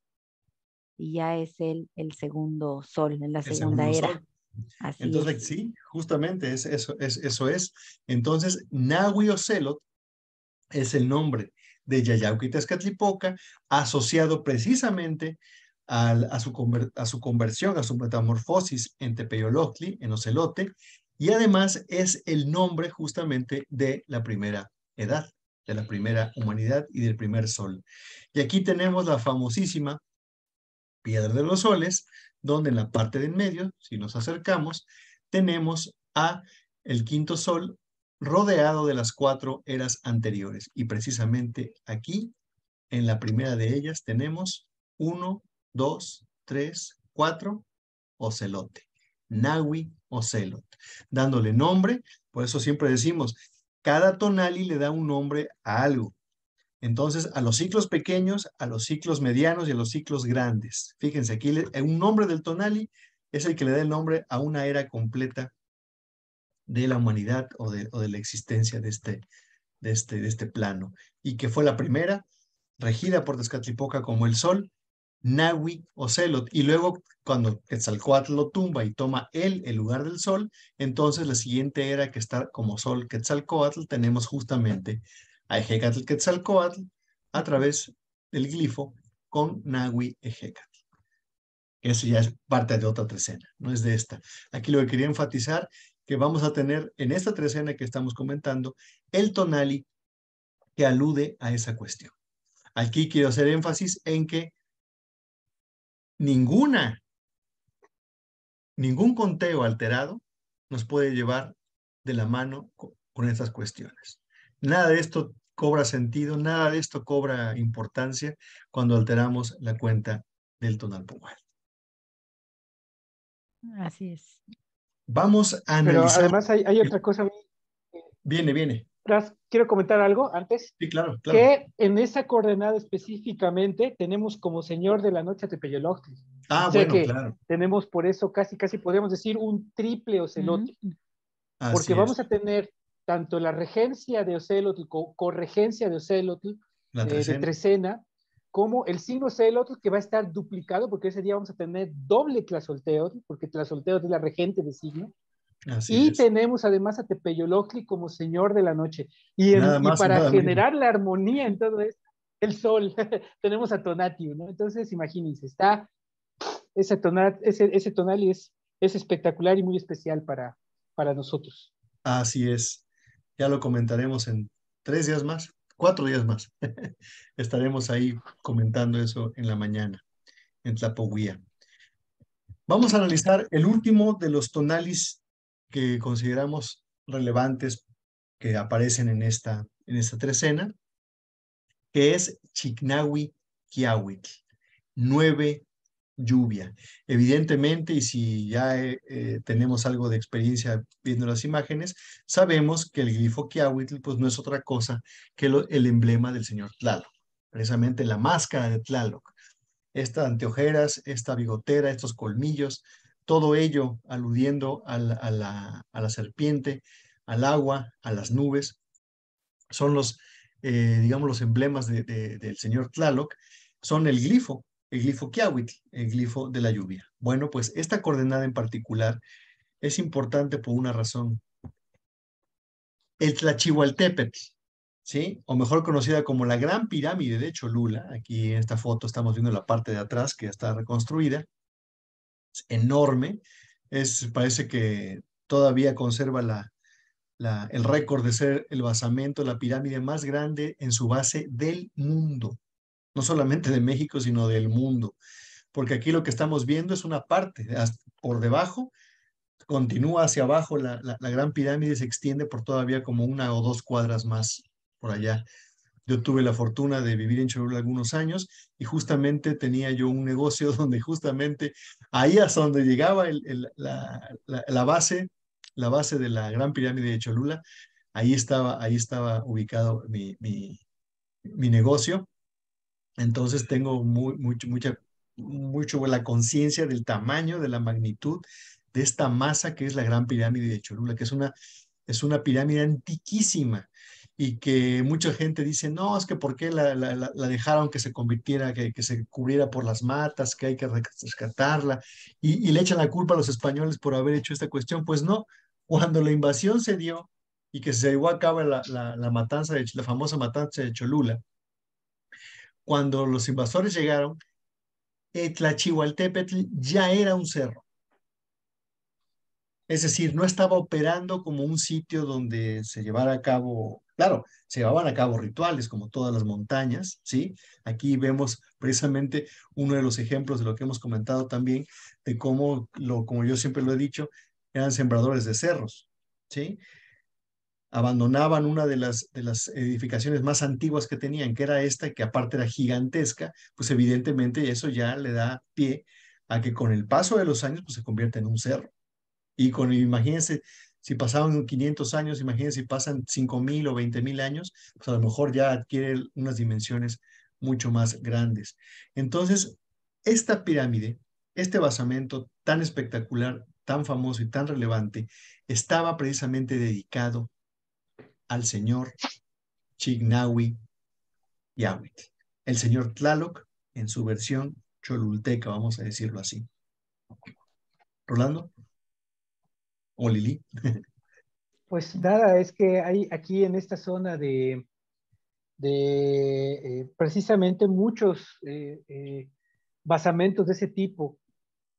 y ya es el segundo sol en la El segunda segundo era. sol. Así Entonces, es. sí, justamente eso es. Entonces, Nahui Ocelot es el nombre de Yayauqui Tezcatlipoca, asociado precisamente a su conversión, a su metamorfosis en Tepeyoloctli, en Ocelote, y además es el nombre justamente de la primera edad, de la primera humanidad y del primer sol. Y aquí tenemos la famosísima Piedra de los Soles, donde en la parte de en medio, si nos acercamos, tenemos a el quinto sol rodeado de las cuatro eras anteriores. Y precisamente aquí, en la primera de ellas, tenemos 1, 2, 3, 4, Ocelote. Nahui Ocelot. Dándole nombre, por eso siempre decimos, cada tonali le da un nombre a algo. Entonces, a los ciclos pequeños, a los ciclos medianos y a los ciclos grandes. Fíjense, aquí un nombre del tonali es el que le da el nombre a una era completa de la humanidad o de la existencia de este plano. Y que fue la primera, regida por Tezcatlipoca como el sol, Nahui Ocelot. Y luego, cuando Quetzalcóatl lo tumba y toma él el lugar del sol, entonces la siguiente era que está como sol Quetzalcóatl, tenemos justamente a Ejecatl Quetzalcóatl a través del glifo con Nahui Ejecatl. Eso ya es parte de otra trecena, no es de esta. Aquí lo que quería enfatizar, que vamos a tener en esta trecena que estamos comentando, el tonali que alude a esa cuestión. Aquí quiero hacer énfasis en que ningún conteo alterado nos puede llevar de la mano con estas cuestiones. Nada de esto cobra sentido, nada de esto cobra importancia cuando alteramos la cuenta del tonal pungual. Así es. Vamos a Pero analizar. además hay otra cosa. Viene. Ras, quiero comentar algo antes, Sí, claro, claro. que en esa coordenada específicamente tenemos como señor de la noche a Tepeyoloctli. Ah, O sea bueno, que claro. tenemos por eso casi podríamos decir un triple Ocelotl, Mm. porque Así vamos es. a tener tanto la regencia de Ocelotl, corregencia de Ocelotl, La de trecena. trecena, como el signo Ocelotl que va a estar duplicado, porque ese día vamos a tener doble Tlazolteotl, porque Tlazolteotl es la regente de signo. Así Y es. tenemos además a Tepeyoloctli como señor de la noche. Nada Y más y para nada menos. generar la armonía en todo esto, el sol, tenemos a Tonatiuh, ¿no? Entonces, imagínense, está ese tonal y es espectacular y muy especial para nosotros. Así es. Ya lo comentaremos en 3 días más, 4 días más. Estaremos ahí comentando eso en la mañana, en Tlapohuía. Vamos a analizar el último de los tonalis que consideramos relevantes que aparecen en esta trecena, que es Chicnahui Quiahuitl, 9 lluvia. Evidentemente, y si ya tenemos algo de experiencia viendo las imágenes, sabemos que el glifo Quiahuitl pues no es otra cosa que el emblema del señor Tlaloc, precisamente la máscara de Tlaloc. Estas anteojeras, esta bigotera, estos colmillos, todo ello aludiendo a la serpiente, al agua, a las nubes, son digamos, los emblemas del señor Tlaloc, son el glifo Quiahuitl, el glifo de la lluvia. Bueno, pues esta coordenada en particular es importante por una razón. El Tlachihualtépetl, ¿sí? O mejor conocida como la Gran Pirámide de Cholula, aquí en esta foto estamos viendo la parte de atrás que está reconstruida, es enorme, parece que todavía conserva el récord de ser el basamento, la pirámide más grande en su base del mundo, no solamente de México, sino del mundo, porque aquí lo que estamos viendo es una parte, por debajo, continúa hacia abajo la gran pirámide y se extiende por todavía como 1 o 2 cuadras más por allá. Yo tuve la fortuna de vivir en Cholula algunos años y justamente tenía yo un negocio donde justamente ahí es donde llegaba la base de la Gran Pirámide de Cholula. Ahí estaba ubicado mi negocio. Entonces tengo mucho la conciencia del tamaño, de la magnitud de esta masa que es la Gran Pirámide de Cholula, que es una pirámide antiquísima y que mucha gente dice, no, es que ¿por qué la dejaron que se convirtiera, que se cubriera por las matas, que hay que rescatarla? Y le echan la culpa a los españoles por haber hecho esta cuestión. Pues no, cuando la invasión se dio y que se llevó a cabo la matanza, la famosa matanza de Cholula, cuando los invasores llegaron, Tlachihualtépetl ya era un cerro. Es decir, no estaba operando como un sitio donde se llevara a cabo, claro, se llevaban a cabo rituales como todas las montañas, ¿sí? Aquí vemos precisamente uno de los ejemplos de lo que hemos comentado también, de cómo, como yo siempre lo he dicho, eran sembradores de cerros, ¿sí? Abandonaban una de las edificaciones más antiguas que tenían, que era esta, que aparte era gigantesca, pues evidentemente eso ya le da pie a que con el paso de los años pues se convierta en un cerro. Imagínense, si pasaban 500 años, imagínense si pasan 5,000 o 20,000 años, pues a lo mejor ya adquiere unas dimensiones mucho más grandes. Entonces, esta pirámide, este basamento tan espectacular, tan famoso y tan relevante, estaba precisamente dedicado al señor Chignahui Yahuitl, el señor Tlaloc en su versión cholulteca, vamos a decirlo así. Rolando o Lili. Pues nada, es que hay aquí en esta zona precisamente muchos basamentos de ese tipo,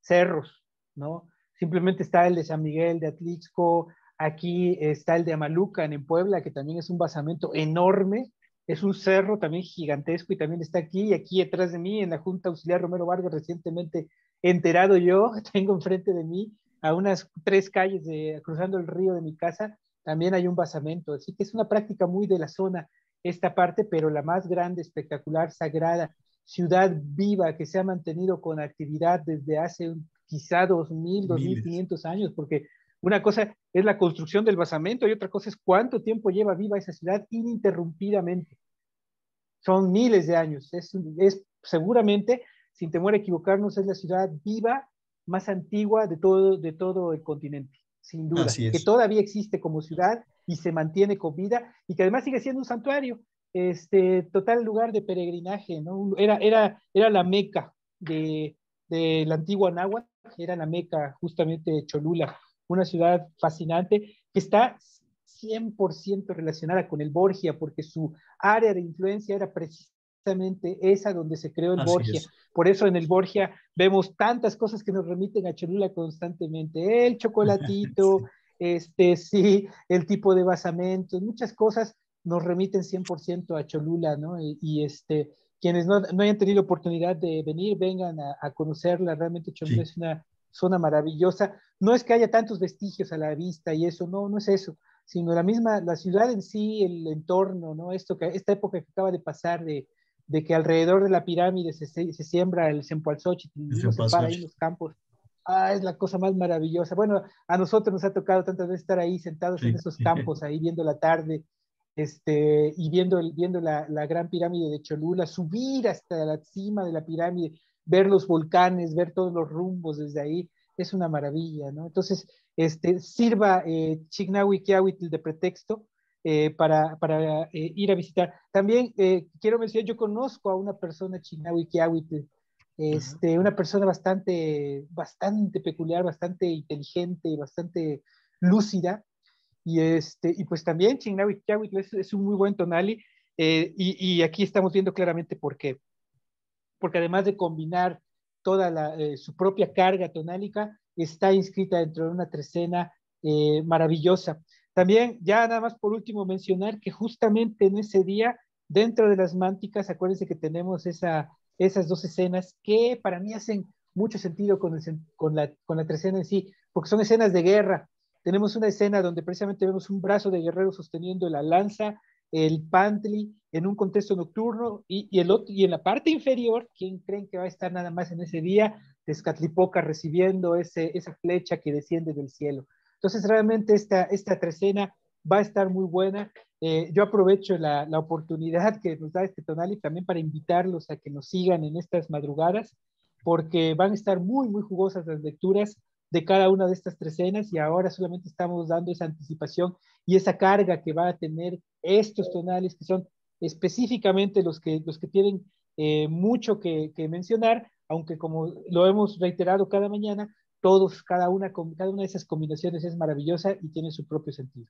cerros, ¿no? Simplemente está el de San Miguel de Atlixco, aquí está el de Amalucan en Puebla, que también es un basamento enorme, es un cerro también gigantesco y también está aquí, y aquí detrás de mí, en la Junta Auxiliar Romero Vargas, recientemente enterado yo, tengo enfrente de mí, a unas 3 calles cruzando el río de mi casa, también hay un basamento, así que es una práctica muy de la zona esta parte, pero la más grande, espectacular, sagrada, ciudad viva que se ha mantenido con actividad desde hace quizá 2,000, Miles. 2,500 años, porque Una cosa es la construcción del basamento y otra cosa es cuánto tiempo lleva viva esa ciudad ininterrumpidamente. Son miles de años. Es seguramente, sin temor a equivocarnos, es la ciudad viva más antigua de todo el continente, sin duda, Así que es. todavía existe como ciudad y se mantiene con vida y que además sigue siendo un santuario, total lugar de peregrinaje, ¿no? Era la meca de la antigua Náhuatl, era la meca justamente de Cholula, una ciudad fascinante que está 100% relacionada con el Borgia, porque su área de influencia era precisamente esa donde se creó el Así Borgia. es. Por eso en el Borgia vemos tantas cosas que nos remiten a Cholula constantemente. El chocolatito, Sí. sí, el tipo de basamentos, muchas cosas nos remiten 100% a Cholula, ¿no? Quienes no hayan tenido oportunidad de venir, vengan a conocerla. Realmente Cholula Sí. es una zona maravillosa. No es que haya tantos vestigios a la vista y eso, no es eso, sino la ciudad en sí, el entorno, ¿no? Esta época que acaba de pasar de que alrededor de la pirámide se siembra el cempalzóchitl y Desde uno se para ahí en Pasochi. los campos. Ah, es la cosa más maravillosa. Bueno, a nosotros nos ha tocado tantas veces estar ahí sentados en Sí. esos campos, ahí viendo la tarde, y viendo la gran pirámide de Cholula, subir hasta la cima de la pirámide, ver los volcanes, ver todos los rumbos desde ahí, es una maravilla, ¿no? Entonces, sirva Chignahui Quiahuitl de pretexto para ir a visitar. También quiero mencionar, yo conozco a una persona Chignahui Quiahuitl, Ajá. una persona bastante peculiar, bastante inteligente, bastante lúcida, y pues también Chignahui Quiahuitl es un muy buen tonali, y aquí estamos viendo claramente por qué. Porque además de combinar su propia carga tonálica, está inscrita dentro de una trecena maravillosa. También, ya nada más por último, mencionar que justamente en ese día, dentro de las mánticas, acuérdense que tenemos esas dos escenas que para mí hacen mucho sentido con la trecena en sí, porque son escenas de guerra. Tenemos una escena donde precisamente vemos un brazo de guerrero sosteniendo la lanza, el pantli en un contexto nocturno y en la parte inferior, ¿quién creen que va a estar nada más en ese día? Tezcatlipoca recibiendo esa flecha que desciende del cielo. Entonces realmente esta trecena va a estar muy buena. Yo aprovecho la oportunidad que nos da este Tonali también para invitarlos a que nos sigan en estas madrugadas, porque van a estar muy jugosas las lecturas de cada una de estas trecenas y ahora solamente estamos dando esa anticipación y esa carga que va a tener estos tonales que son específicamente los que tienen mucho que mencionar, aunque como lo hemos reiterado cada mañana, cada una de esas combinaciones es maravillosa y tiene su propio sentido.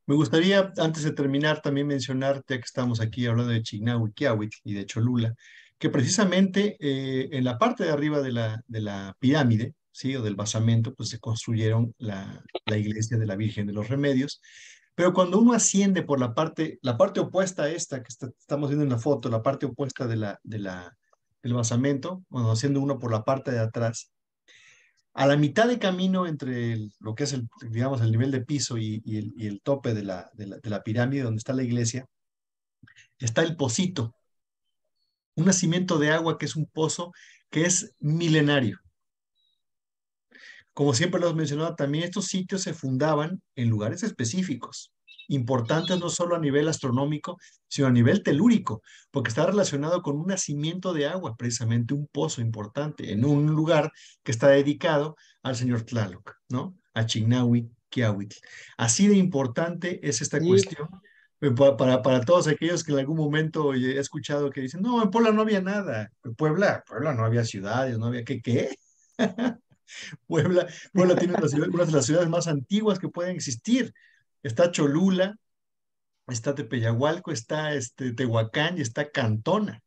Me gustaría, antes de terminar, también mencionar, ya que estamos aquí hablando de Chignahui, Quiahuitl y de Cholula, que precisamente en la parte de arriba de la pirámide, ¿sí? O del basamento, pues se construyeron la iglesia de la Virgen de los Remedios. Pero cuando uno asciende por la parte opuesta a esta que estamos viendo en la foto, la parte opuesta del basamento, bueno, haciendo uno por la parte de atrás, a la mitad de camino entre lo que es digamos, el nivel de piso y el tope de la pirámide donde está la iglesia, está el pocito, un nacimiento de agua que es un pozo que es milenario. Como siempre lo hemos mencionado, también estos sitios se fundaban en lugares específicos, importantes no solo a nivel astronómico, sino a nivel telúrico, porque está relacionado con un nacimiento de agua, precisamente un pozo importante, en un lugar que está dedicado al señor Tlaloc, ¿no? A Chignahui Quiahuitl. Así de importante es esta Sí, cuestión. Para todos aquellos que en algún momento he escuchado que dicen, no, en Puebla no había nada, en Puebla no había ciudades, no había qué. Puebla tiene una de las ciudades más antiguas que pueden existir. Está Cholula, está Tepeyagualco, está Tehuacán y está Cantona.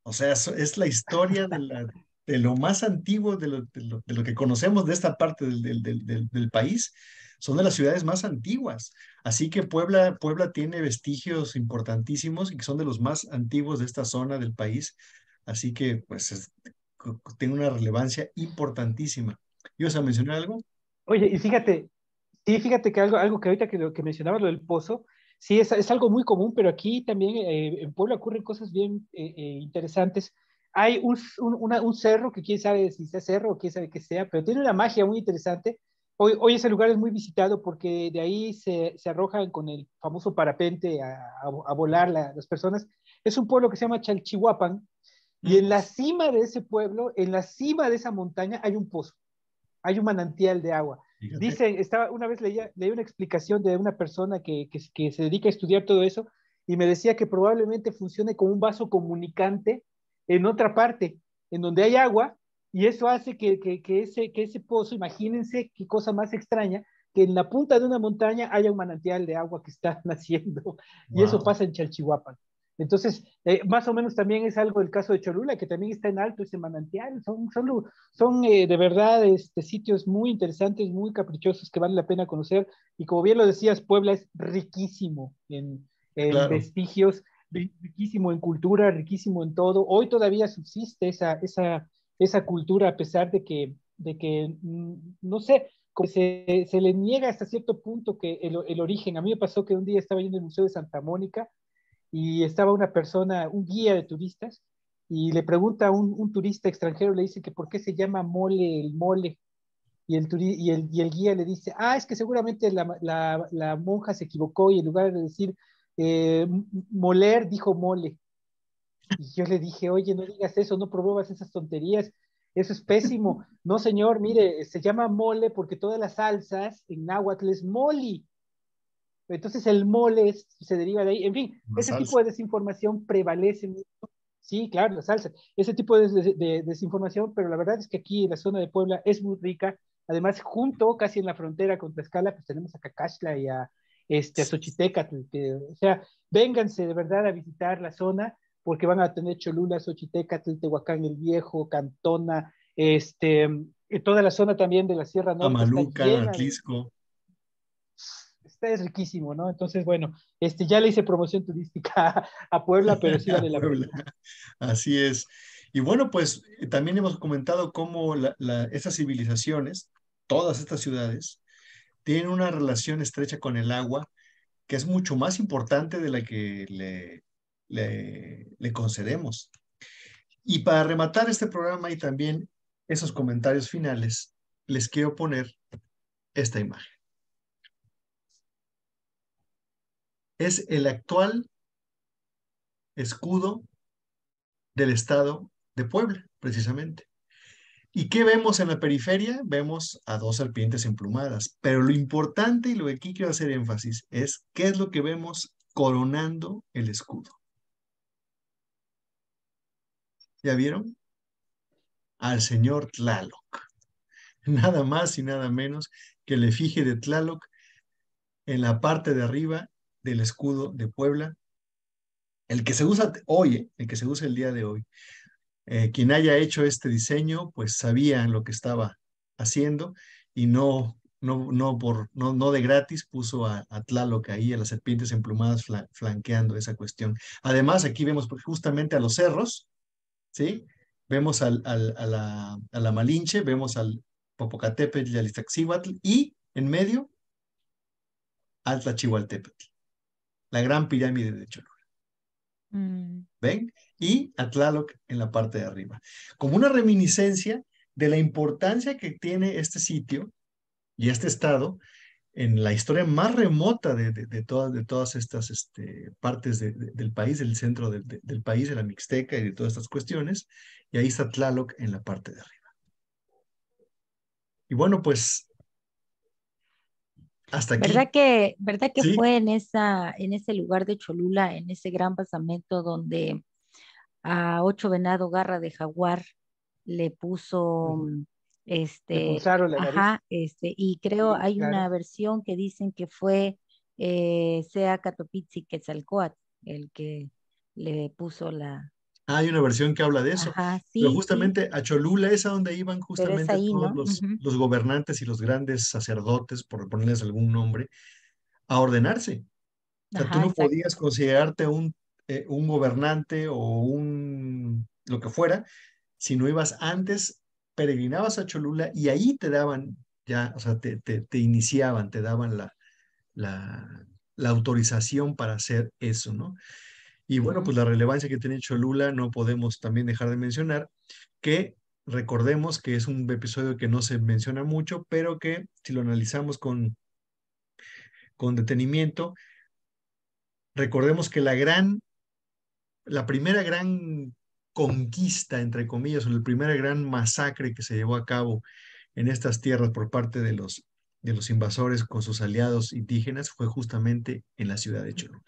O sea, es la historia de lo más antiguo, de lo que conocemos de esta parte del país. Son de las ciudades más antiguas. Así que Puebla tiene vestigios importantísimos y que son de los más antiguos de esta zona del país. Así que, pues, tiene una relevancia importantísima. ¿Ibas a mencionar algo? oye, y fíjate, sí, fíjate que algo que ahorita que mencionabas, lo del pozo, sí, es algo muy común, pero aquí también en Puebla ocurren cosas bien interesantes. Hay un cerro que quién sabe si sea cerro o quién sabe qué sea, pero tiene una magia muy interesante, Hoy ese lugar es muy visitado porque de ahí se arrojan con el famoso parapente a volar las personas. Es un pueblo que se llama Chalchihuapan y en la cima de ese pueblo, en la cima de esa montaña hay un pozo, hay un manantial de agua. Fíjate. Dicen, una vez leí una explicación de una persona que se dedica a estudiar todo eso y me decía que probablemente funcione como un vaso comunicante en otra parte, en donde hay agua, y eso hace que ese pozo, imagínense qué cosa más extraña, que en la punta de una montaña haya un manantial de agua que está naciendo, y eso Wow. pasa en Chalchihuapan. Entonces, más o menos también es algo el caso de Cholula, que también está en alto ese manantial. Son de verdad sitios muy interesantes, muy caprichosos que vale la pena conocer. Y como bien lo decías, Puebla es riquísimo en Claro. vestigios, riquísimo en cultura, riquísimo en todo. Hoy todavía subsiste esa cultura a pesar de que no sé, como se le niega hasta cierto punto que el origen. A mí me pasó que un día estaba yendo al Museo de Santa Mónica y estaba una persona, un guía de turistas, y le pregunta a un turista extranjero, le dice que por qué se llama mole el mole, y el guía le dice, es que seguramente la monja se equivocó y en lugar de decir moler, dijo mole. Y yo le dije, oye, no digas eso, no promuevas esas tonterías, eso es pésimo. No, señor, mire, se llama mole porque todas las salsas en náhuatl es moli. Entonces el mole se deriva de ahí. En fin, Una ese tipo salsa. de desinformación prevalece mucho. Sí, claro, la salsa. Ese tipo de desinformación, pero la verdad es que aquí en la zona de Puebla es muy rica. Además, junto, casi en la frontera con Tlaxcala, pues tenemos a Cacaxtla y a Xochitecatl. O sea, vénganse de verdad a visitar la zona porque van a tener Cholula, Xochitecatl, Tehuacán el Viejo, Cantona, toda la zona también de la Sierra Norte está Amalucan, llena de Atlisco. es riquísimo, ¿no? Entonces, bueno, ya le hice promoción turística a Puebla, pero sí A vale la Puebla. pena. Así es. Y bueno, pues también hemos comentado cómo estas civilizaciones, todas estas ciudades, tienen una relación estrecha con el agua que es mucho más importante de la que le concedemos. Y para rematar este programa y también esos comentarios finales, les quiero poner esta imagen. Es el actual escudo del estado de Puebla, precisamente. ¿Y qué vemos en la periferia? Vemos a dos serpientes emplumadas, pero lo importante y lo que aquí quiero hacer énfasis es qué es lo que vemos coronando el escudo. ¿Ya vieron? Al señor Tlaloc. Nada más y nada menos que el efigie de Tlaloc en la parte de arriba del escudo de Puebla, el que se usa hoy, el que se usa el día de hoy. Quien haya hecho este diseño, pues sabía lo que estaba haciendo y no de gratis puso a Tlaloc ahí, a las serpientes emplumadas flanqueando esa cuestión. Además, aquí vemos justamente a los cerros, ¿sí? Vemos a la Malinche, vemos al Popocatépetl y al Iztaccíhuatl y en medio al Tlachihualtépetl, la gran pirámide de Cholula. Mm. ¿Ven? Y a Tlaloc en la parte de arriba. Como una reminiscencia de la importancia que tiene este sitio y este estado en la historia más remota de todas estas partes del país, del centro del país, de la Mixteca y de todas estas cuestiones. Y ahí está Tlaloc en la parte de arriba. Y bueno, pues hasta aquí. Verdad que Sí. fue en ese lugar de Cholula, en ese gran basamento donde a Ocho Venado Garra de Jaguar le puso, Ujú. Le punzaron la nariz, y creo sí, hay una claro. versión que dicen que fue Sea Catopitzi Quetzalcóatl el que le puso la, Hay una versión que habla de eso, ajá, pero sí, sí, justamente a Cholula es a donde iban pero es justamente ahí, todos ¿no? Ujú. los gobernantes y los grandes sacerdotes, por ponerles algún nombre, a ordenarse. O sea, tú Ajá, no exacto. podías considerarte un gobernante o lo que fuera, si no ibas antes, peregrinabas a Cholula y ahí te daban ya, o sea, te iniciaban, te daban la, la autorización para hacer eso, ¿no? Y bueno, Ujú. pues la relevancia que tiene Cholula no podemos también dejar de mencionar que recordemos que es un episodio que no se menciona mucho, pero que si lo analizamos con detenimiento, recordemos que la primera gran conquista, entre comillas, o la primera gran masacre que se llevó a cabo en estas tierras por parte de los invasores con sus aliados indígenas fue justamente en la ciudad de Cholula,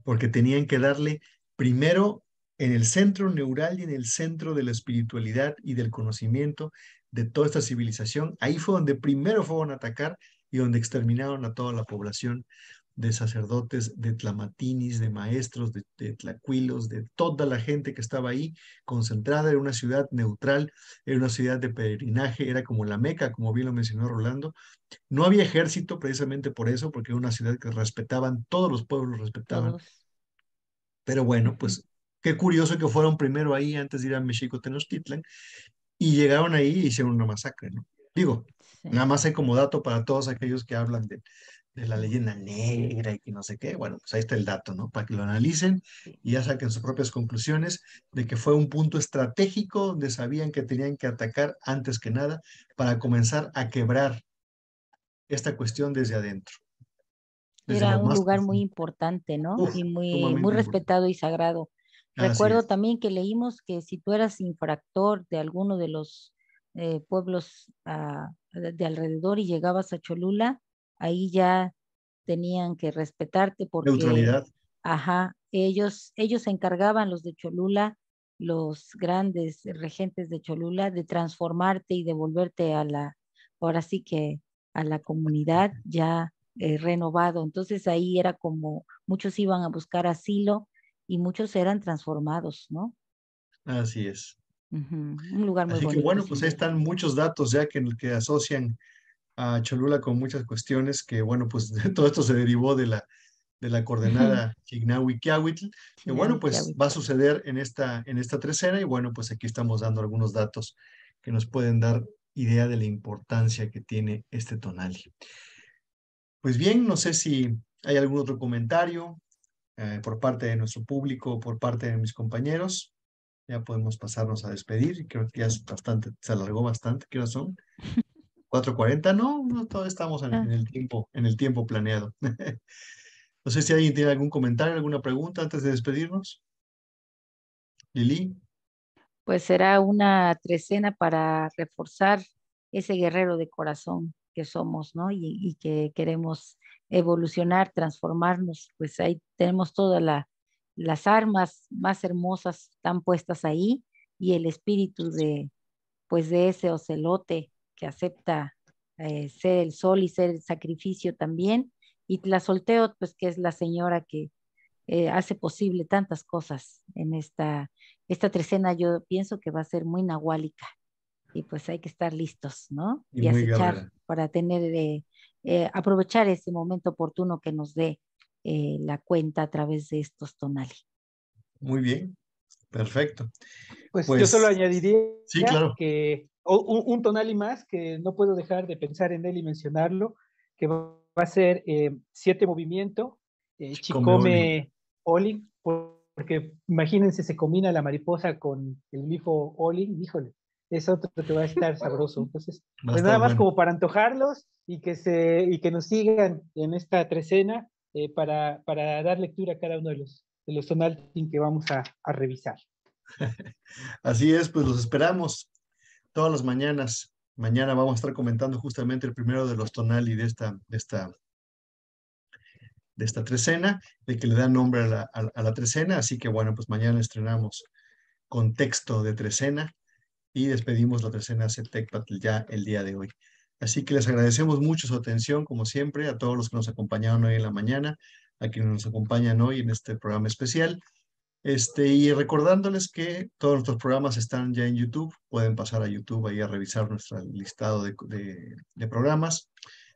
porque tenían que darle primero en el centro neural y en el centro de la espiritualidad y del conocimiento de toda esta civilización. Ahí fue donde primero fueron a atacar y donde exterminaron a toda la población de sacerdotes, de tlamatinis, de maestros, de tlacuilos, de toda la gente que estaba ahí concentrada. Era una ciudad neutral, era una ciudad de peregrinaje, era como la Meca, como bien lo mencionó Rolando. No había ejército precisamente por eso, porque era una ciudad que respetaban, todos los pueblos respetaban. Todos. Pero bueno, Ujú. pues qué curioso que fueron primero ahí antes de ir a Mexico Tenochtitlan y llegaron ahí y hicieron una masacre, ¿no? Digo, Sí. nada más hay como dato para todos aquellos que hablan de la leyenda negra y que no sé qué. Bueno, pues ahí está el dato, ¿no? Para que lo analicen Sí. y ya saquen sus propias conclusiones de que fue un punto estratégico donde sabían que tenían que atacar antes que nada para comenzar a quebrar esta cuestión desde adentro, desde Era lo un más lugar muy profundo. importante, ¿no? Uf, Y muy sumamente importante. respetado y sagrado. Así Recuerdo es. también que leímos que si tú eras infractor de alguno de los pueblos de alrededor y llegabas a Cholula, ahí ya tenían que respetarte porque, Neutralidad. ajá, ellos se encargaban, los de Cholula, los grandes regentes de Cholula, de transformarte y devolverte ahora sí que a la comunidad ya renovado. Entonces ahí era como muchos iban a buscar asilo y muchos eran transformados, ¿no? Así es. Ujú. Un lugar muy Así que bonito, bueno, sin pues ahí duda. están muchos datos ya que asocian a Cholula con muchas cuestiones que, bueno, pues todo esto se derivó de la coordenada Chignahui-Quiahuitl, que bueno, pues va a suceder en esta trecena y bueno, pues aquí estamos dando algunos datos que nos pueden dar idea de la importancia que tiene este tonali. Pues bien, no sé si hay algún otro comentario por parte de nuestro público, por parte de mis compañeros. Ya podemos pasarnos a despedir. Creo que ya es bastante, se alargó bastante. ¿Qué horas son? 4:40. No, no, todavía estamos Ah, en el tiempo planeado. No sé si alguien tiene algún comentario, alguna pregunta antes de despedirnos. Lili, pues será una trecena para reforzar ese guerrero de corazón que somos, ¿no? Y que queremos evolucionar, transformarnos. Pues ahí tenemos todas las armas más hermosas están puestas ahí y el espíritu pues de ese ocelote que acepta ser el sol y ser el sacrificio también. Y Tlazolteotl, pues que es la señora que hace posible tantas cosas en esta trecena. Yo pienso que va a ser muy nahuálica y pues hay que estar listos, ¿no? y Y muy acechar guerrera. para tener, aprovechar ese momento oportuno que nos dé la cuenta a través de estos tonali. Muy bien, perfecto. Pues yo solo Pues añadiría sí, claro. que un tonal y más, que no puedo dejar de pensar en él y mencionarlo, que va a ser 7 movimiento, Comeoli. Chicome Olin, porque imagínense, se combina la mariposa con el glifo Olin, híjole, es otro que va a estar sabroso. Entonces, Va a pues estar nada más bueno. como para antojarlos y que nos sigan en esta trecena para dar lectura a cada uno de los tonal que vamos a revisar. Así es, pues los esperamos todas las mañanas. Mañana vamos a estar comentando justamente el primero de los tonali de esta trecena, de que le da nombre a la trecena. Así que bueno, pues mañana estrenamos con texto de trecena y despedimos la trecena Zetecpatl ya el día de hoy. Así que les agradecemos mucho su atención, como siempre, a todos los que nos acompañaron hoy en la mañana, a quienes nos acompañan hoy en este programa especial. Y recordándoles que todos nuestros programas están ya en YouTube, pueden pasar a YouTube ahí a revisar nuestro listado de programas.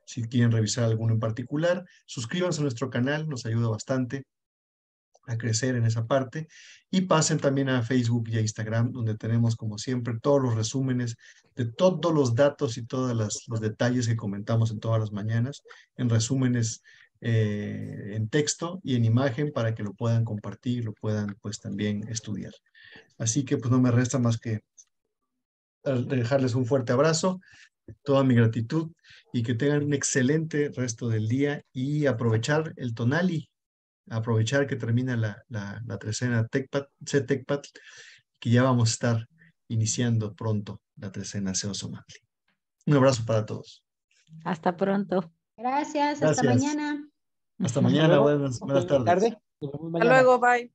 Si quieren revisar alguno en particular, suscríbanse a nuestro canal, nos ayuda bastante a crecer en esa parte. Y pasen también a Facebook y a Instagram, donde tenemos, como siempre, todos los resúmenes de todos los datos y todos los detalles que comentamos en todas las mañanas, en resúmenes en texto y en imagen para que lo puedan compartir, lo puedan pues también estudiar. Así que pues no me resta más que dejarles un fuerte abrazo, toda mi gratitud y que tengan un excelente resto del día y aprovechar el Tonali, aprovechar que termina la trecena CETECPAT, que ya vamos a estar iniciando pronto la trecena Seosomatli. Un abrazo para todos. Hasta pronto. Gracias, hasta Gracias. mañana. Hasta Hasta mañana, luego. buenas tardes. Nos vemos Hasta mañana. luego, bye.